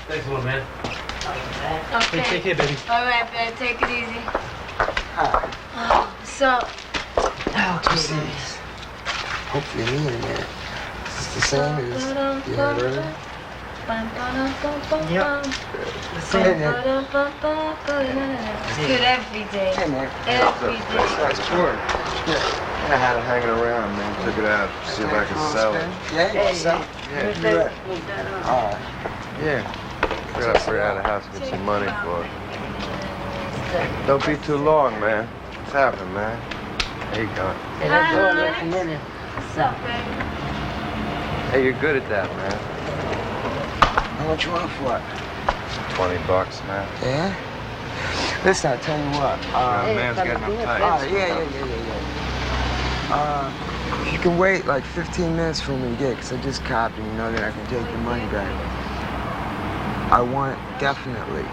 Thanks a lot, man. Okay. Take care, baby. All right, babe. Take it easy. Hi. Oh, so. You see, hopefully me in there. It's the same as you heard earlier. Yep. Hey, Nick. It's good every day. Hey, Nick. Every day. Nice porn. I had it hanging around, man. Took it out, see if I could sell it. Yeah, you can sell it. Yeah. All right. Yeah. Figured I'd figure out a house to get some money for it. Don't be too long, man. What's happening, man? How you going? Hey, that's all right. What's up, baby? Hey, you're good at that, man. How much you want for it? $20, man. Yeah? Listen, I'll tell you what. Man's getting uptight. If you can wait like 15 minutes for me to get it, because I just copied, you know, then I can take your money back. I want it definitely.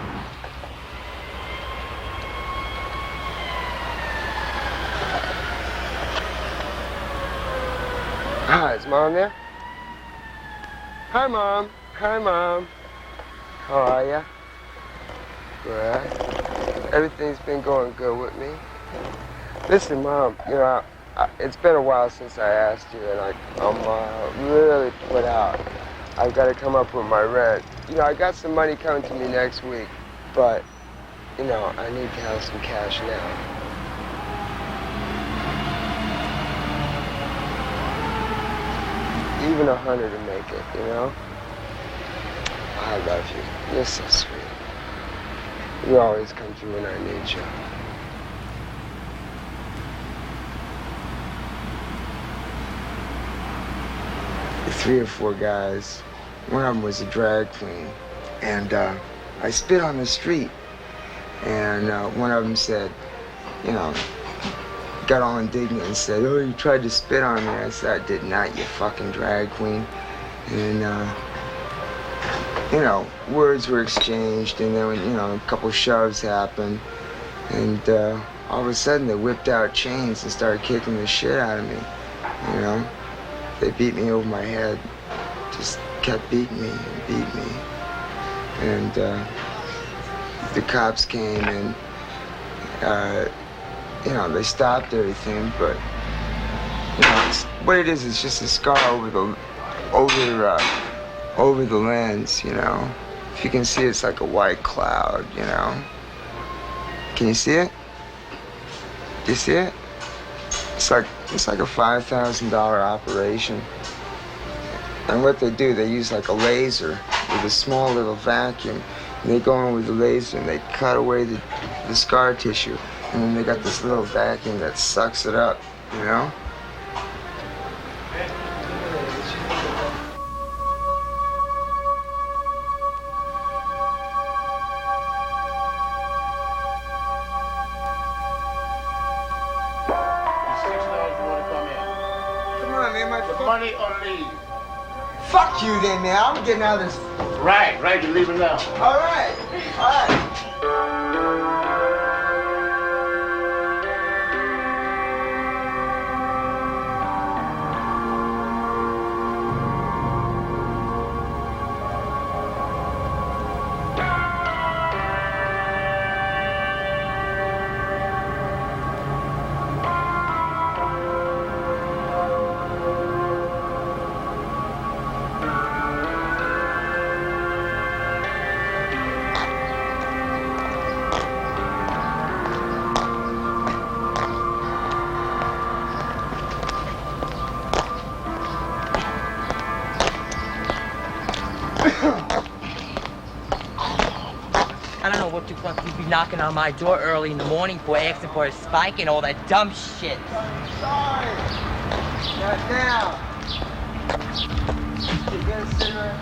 Hi, is Mom there? Hi, Mom. Hi, Mom. How are ya? Good. Everything's been going good with me. Listen, Mom, you know, it's been a while since I asked you, and I'm really put out. I've got to come up with my rent. You know, I got some money coming to me next week, but, you know, I need to have some cash now. Even 100 to make it, you know? I love you. You're so sweet. You always come through when I need you. The 3 or 4 guys, one of them was a drag queen, and I spit on the street, and one of them said, you know, got all indignant and said, oh, you tried to spit on me. I said, I did not, you fucking drag queen. And, you know, words were exchanged, and then, you know, a couple shoves happened, and all of a sudden they whipped out chains and started kicking the shit out of me, you know. They beat me over my head, just kept beating me and beat me. And the cops came and, you know, they stopped everything, but, you know, what it is just a scar over the lens, you know. If you can see, it's like a white cloud, you know. Can you see it? Do you see it? It's like a $5,000 operation. And what they do, they use like a laser with a small little vacuum. And they go in with the laser and they cut away the scar tissue. And then they got this little vacuum that sucks it up, you know? Money or leave? Fuck you then, man. I'm getting out of this. Right, you're leaving now. All right. talk to fuck, you'd be knocking on my door early in the morning for asking for a spike and all that dumb shit. Sorry. Get down. You get a cigarette?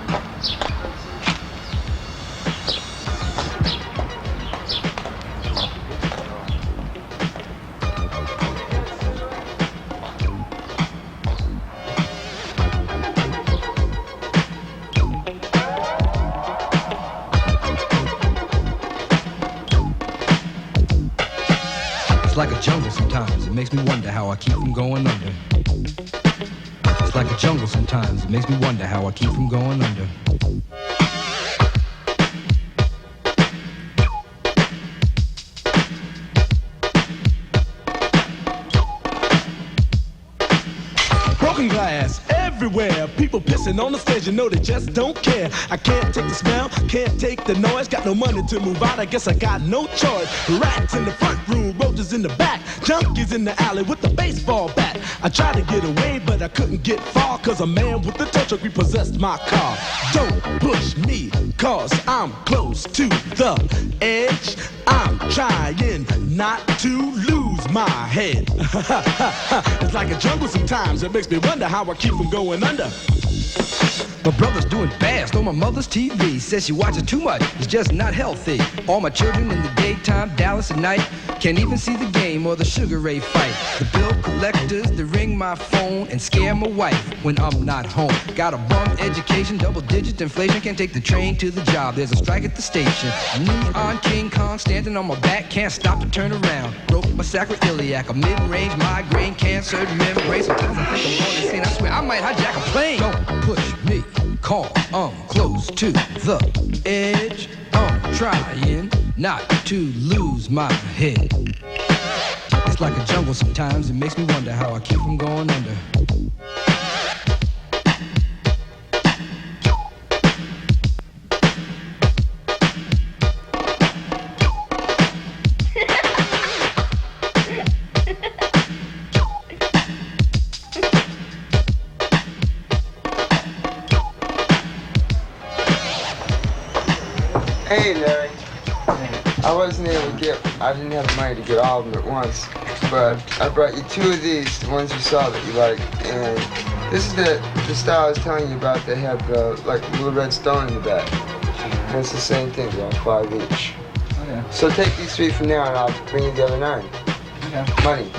It's like a jungle sometimes, it makes me wonder how I keep from going under. It's like a jungle sometimes, it makes me wonder how I keep from going under. Broken glass everywhere, people pissing on the stage, you know they just don't care. I can't take the smell, can't take the noise, got no money to move out, I guess I got no choice. Rats in the front room, roaches in the back, junkies in the alley with the baseball bat. I tried to get away, but I couldn't get far, cause a man with a tow truck repossessed my car. Don't push me, cause I'm close to the edge. I'm trying not to lose my head. It's like a jungle sometimes, it makes me wonder how I keep from going under. My brother's doing bad, stole my mother's TV. Says she watches too much, it's just not healthy. All my children in the daytime, Dallas at night. Can't even see the game or the Sugar Ray fight. The bill collectors, they ring my phone and scare my wife when I'm not home. Got a bum education, double-digit inflation. Can't take the train to the job, there's a strike at the station. Neon King Kong standing on my back, can't stop to turn around. Broke my sacroiliac, a mid-range migraine, cancer membrane. Sometimes I think I'm going insane, I swear I might hijack a plane. Don't push me, call, I'm close to the edge. I'm trying not to lose my head. It's like a jungle sometimes, it makes me wonder how I keep from going under. Hey, Larry. I wasn't able to I didn't have the money to get all of them at once, but I brought you two of these, the ones you saw that you like, and this is the style I was telling you about. They have like a little red stone in the back, and it's the same thing, about 5 each. Okay. So take these 3 from now, and I'll bring you the other 9. Okay. Money.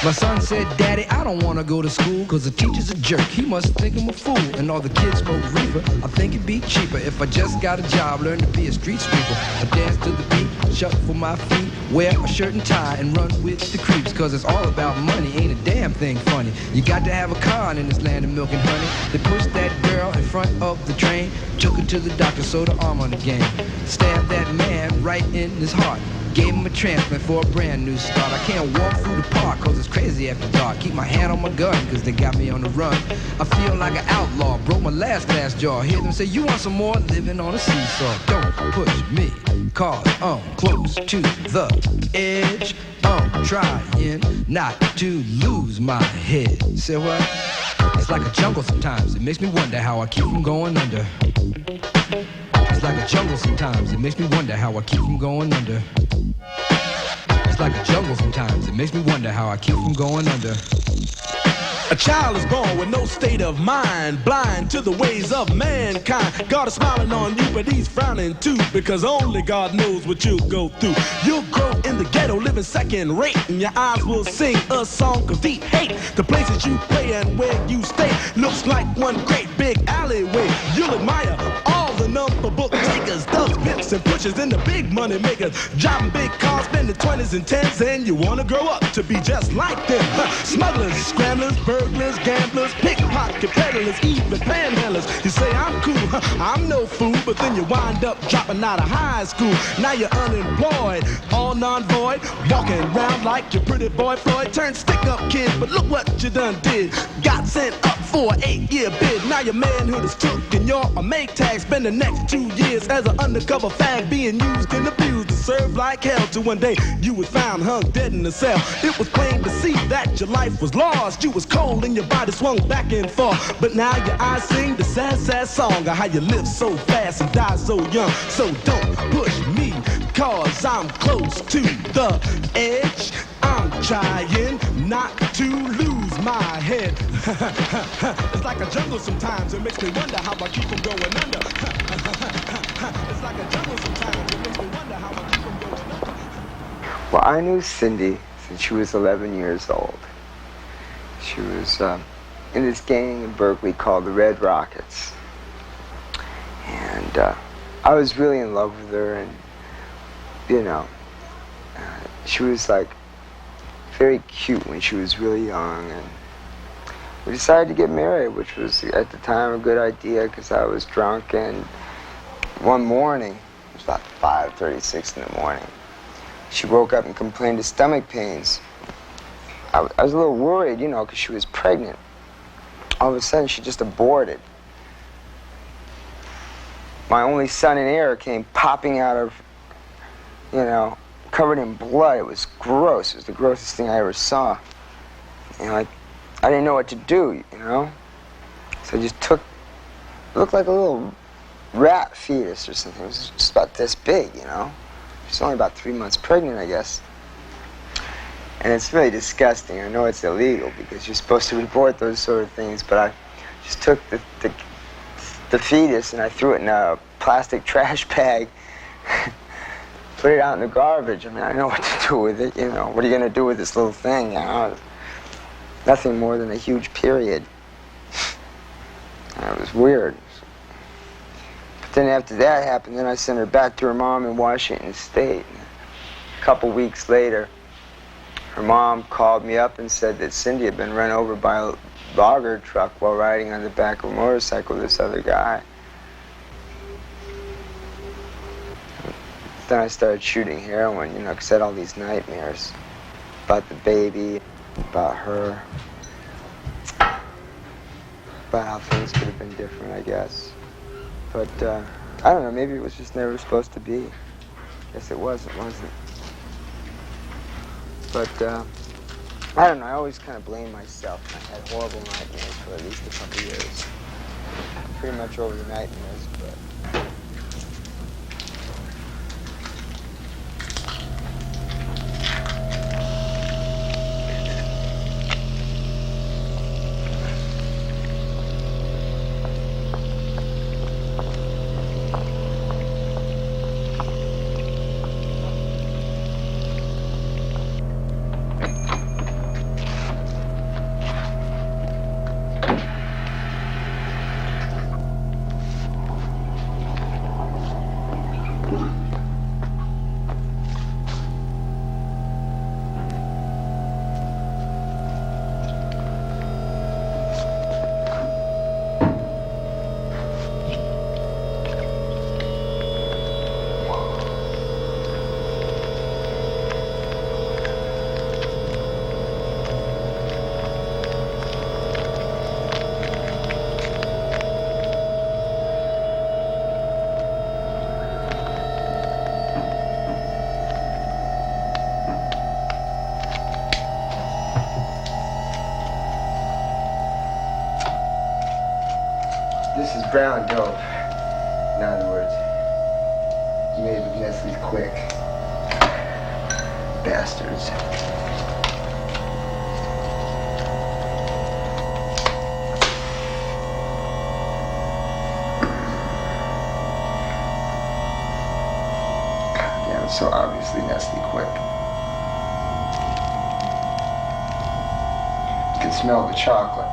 My son said, Daddy, I don't want to go to school, cause the teacher's a jerk. He must think I'm a fool, and all the kids smoke reefer. I think it'd be cheaper if I just got a job, learn to be a street sweeper. I dance to the beat, shuffle my feet, wear a shirt and tie, and run with the creeps. Cause it's all about money, ain't a damn thing funny. You got to have a con in this land of milk and honey. They pushed that girl in front of the train, took her to the doctor, sewed her arm on the game. Stabbed that man right in his heart. Gave him a transplant for a brand new start. I can't walk through the park cause it's crazy after dark. Keep my hand on my gun cause they got me on the run. I feel like an outlaw, broke my last glass jaw. Hear them say, you want some more? Living on a seesaw. Don't push me, cause I'm close to the edge. I'm trying not to lose my head. You say what? It's like a jungle sometimes. It makes me wonder how I keep from going under. It's like a jungle sometimes. It makes me wonder how I keep from going under. It's like a jungle sometimes. It makes me wonder how I keep from going under. A child is born with no state of mind, blind to the ways of mankind. God is smiling on you, but he's frowning too, because only God knows what you'll go through. You'll grow in the ghetto, living second rate, and your eyes will sing a song of deep hate. The places you play and where you stay looks like one great big alleyway. You'll admire all the number book takers, thugs, pimps, and pushers, and the big money makers, driving big cars, spending 20s and 10s, and you wanna grow up to be just like them. Smugglers, scramblers, burglars, gamblers, pickpocket peddlers, even panhandlers. You say I'm cool, I'm no fool, but then you wind up dropping out of high school. Now you're unemployed, all non-void, walking around like your pretty boy Floyd. Turned stick-up kid, but look what you done did. Got sent up for an 8-year bid. Now your manhood is took and you're a make tag. Spend the next 2 years as an undercover fag, being used and abused to serve like hell. Till one day you was found hung dead in a cell. It was plain to see that your life was lost. You was cold and your body swung back and forth. But now your eyes sing the sad, sad song of how you live so fast and die so young. So don't push me, cause I'm close to the edge. I'm trying not to lose my head. It's like a jungle sometimes. It makes me wonder how I keep from going under. It's like a jungle sometimes. It makes me wonder how I keep from going under. Well, I knew Cindy since she was 11 years old. She was in this gang in Berkeley called the Red Rockets. And I was really in love with her, and, you know, she was like very cute when she was really young, and we decided to get married, which was at the time a good idea because I was drunk. And one morning, it was about 5:36 in the morning, she woke up and complained of stomach pains. I was a little worried, you know, because she was pregnant. All of a sudden, she just aborted. My only son and heir came popping out of, you know, covered in blood. It was gross. It was the grossest thing I ever saw. And I didn't know what to do, you know? So I just took, it looked like a little rat fetus or something. It was just about this big, you know? She's only about 3 months pregnant, I guess. And it's really disgusting. I know it's illegal because you're supposed to report those sort of things, but I just took the fetus and I threw it in a plastic trash bag, put it out in the garbage. I mean, I know what to do with it, you know. What are you going to do with this little thing, you know? Nothing more than a huge period. And it was weird. But then after that happened, then I sent her back to her mom in Washington State. A couple weeks later, her mom called me up and said that Cindy had been run over by a logger truck while riding on the back of a motorcycle with this other guy. Then I started shooting heroin, you know, because I had all these nightmares about the baby, about her, about how things could have been different, I guess. But, I don't know, maybe it was just never supposed to be. Guess it wasn't. But, I don't know, I always kind of blame myself. I had horrible nightmares for at least a couple years. Pretty much over the nightmares, but... This is brown dope. In other words, made with Nestle's Quick. Bastards. Yeah, it's so obviously Nestle Quick. You can smell the chocolate.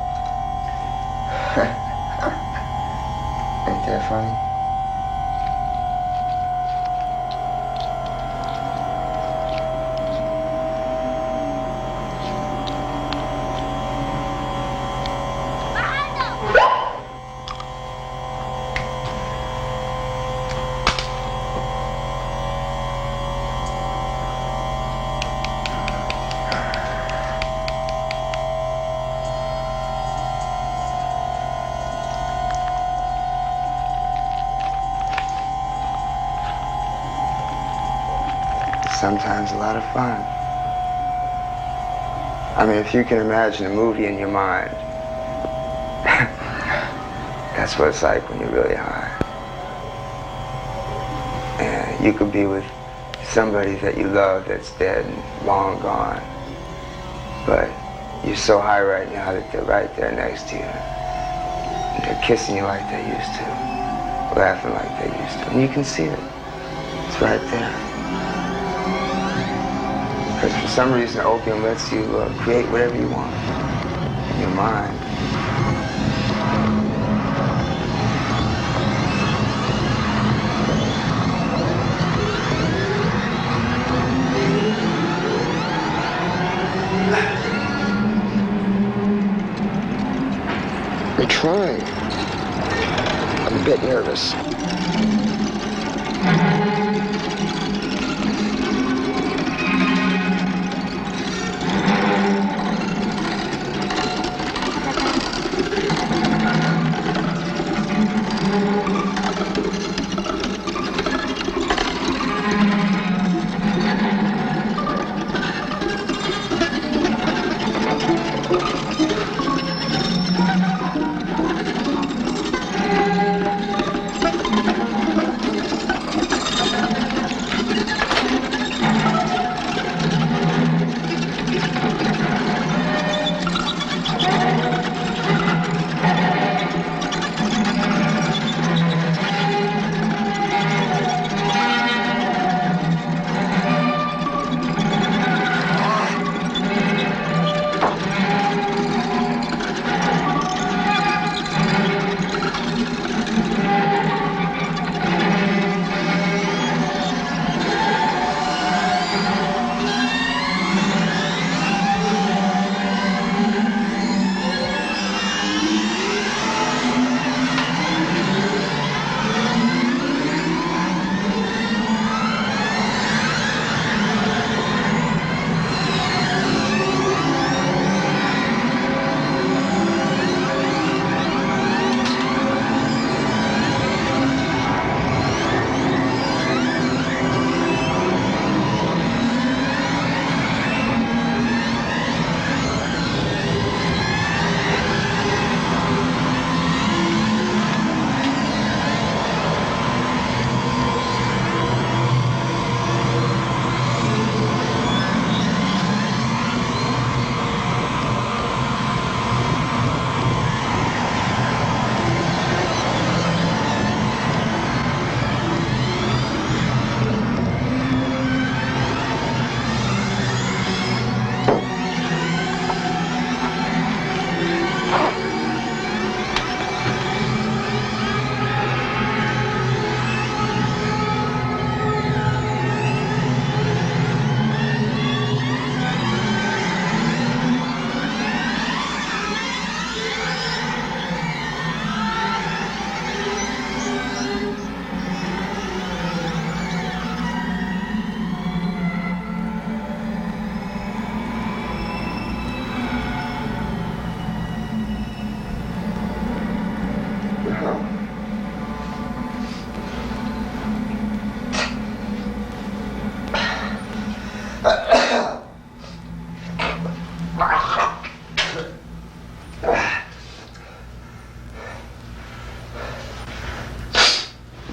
Ain't that funny? sometimes a lot of fun. I mean, if you can imagine a movie in your mind, that's what it's like when you're really high. And you could be with somebody that you love that's dead and long gone, but you're so high right now that they're right there next to you. And they're kissing you like they used to, laughing like they used to. And you can see it. It's right there. Because for some reason, opium lets you create whatever you want in your mind. I'm trying. I'm a bit nervous.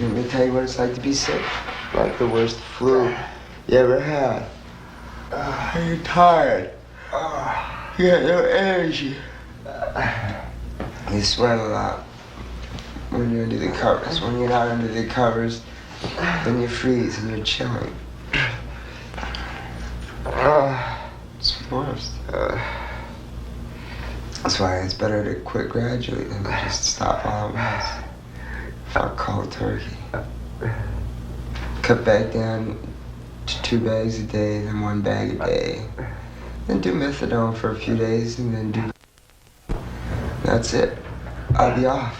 Let me tell you what it's like to be sick. Like the worst flu you ever had. You're tired. You got no energy. You sweat a lot when you're under the covers. When you're not under the covers, then you freeze and you're chilling. It's the worst. That's why it's better to quit gradually than to just stop all at once. Fuck cold turkey. Cut back down to 2 bags a day, then 1 bag a day. Then do methadone for a few days, and then do... That's it. I'll be off.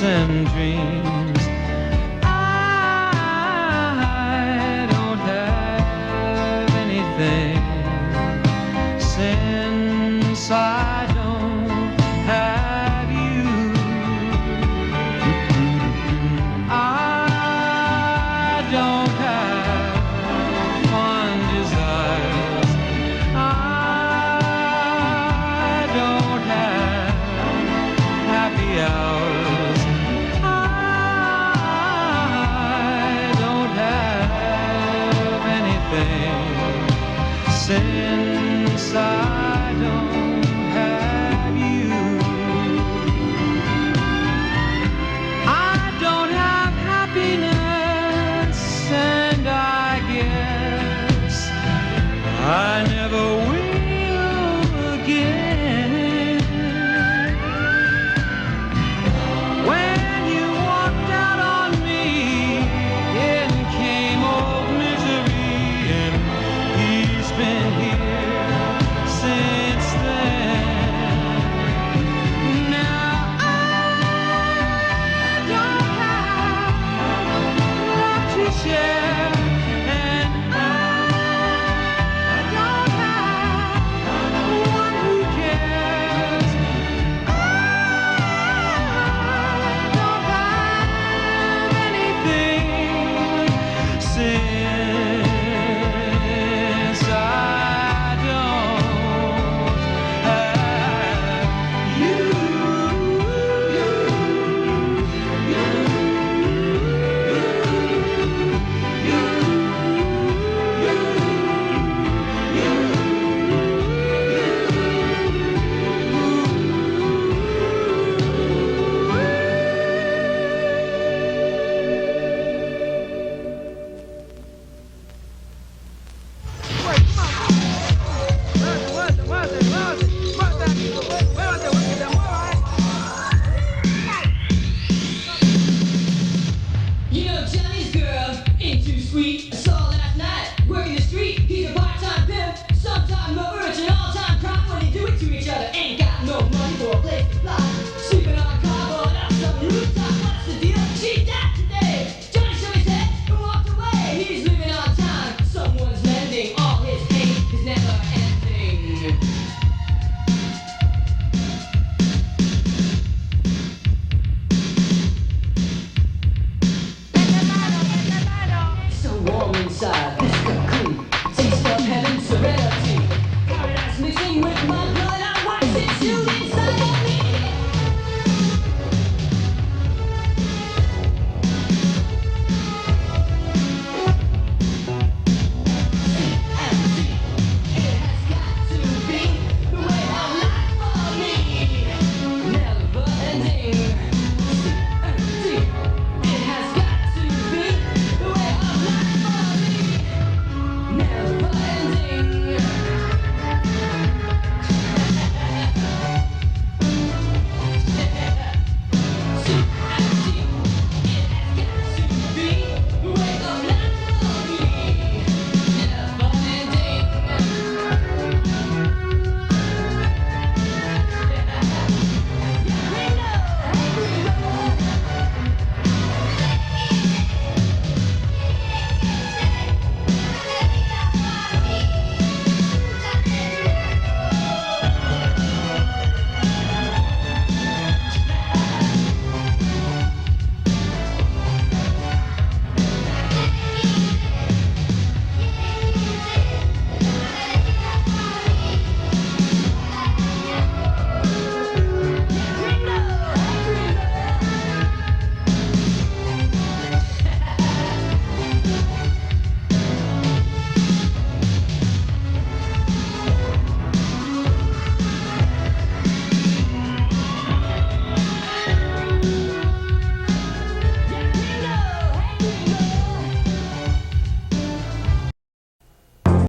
And dreams. I don't have anything since I don't have you. I don't have fond desires. I don't have happy hours. Since I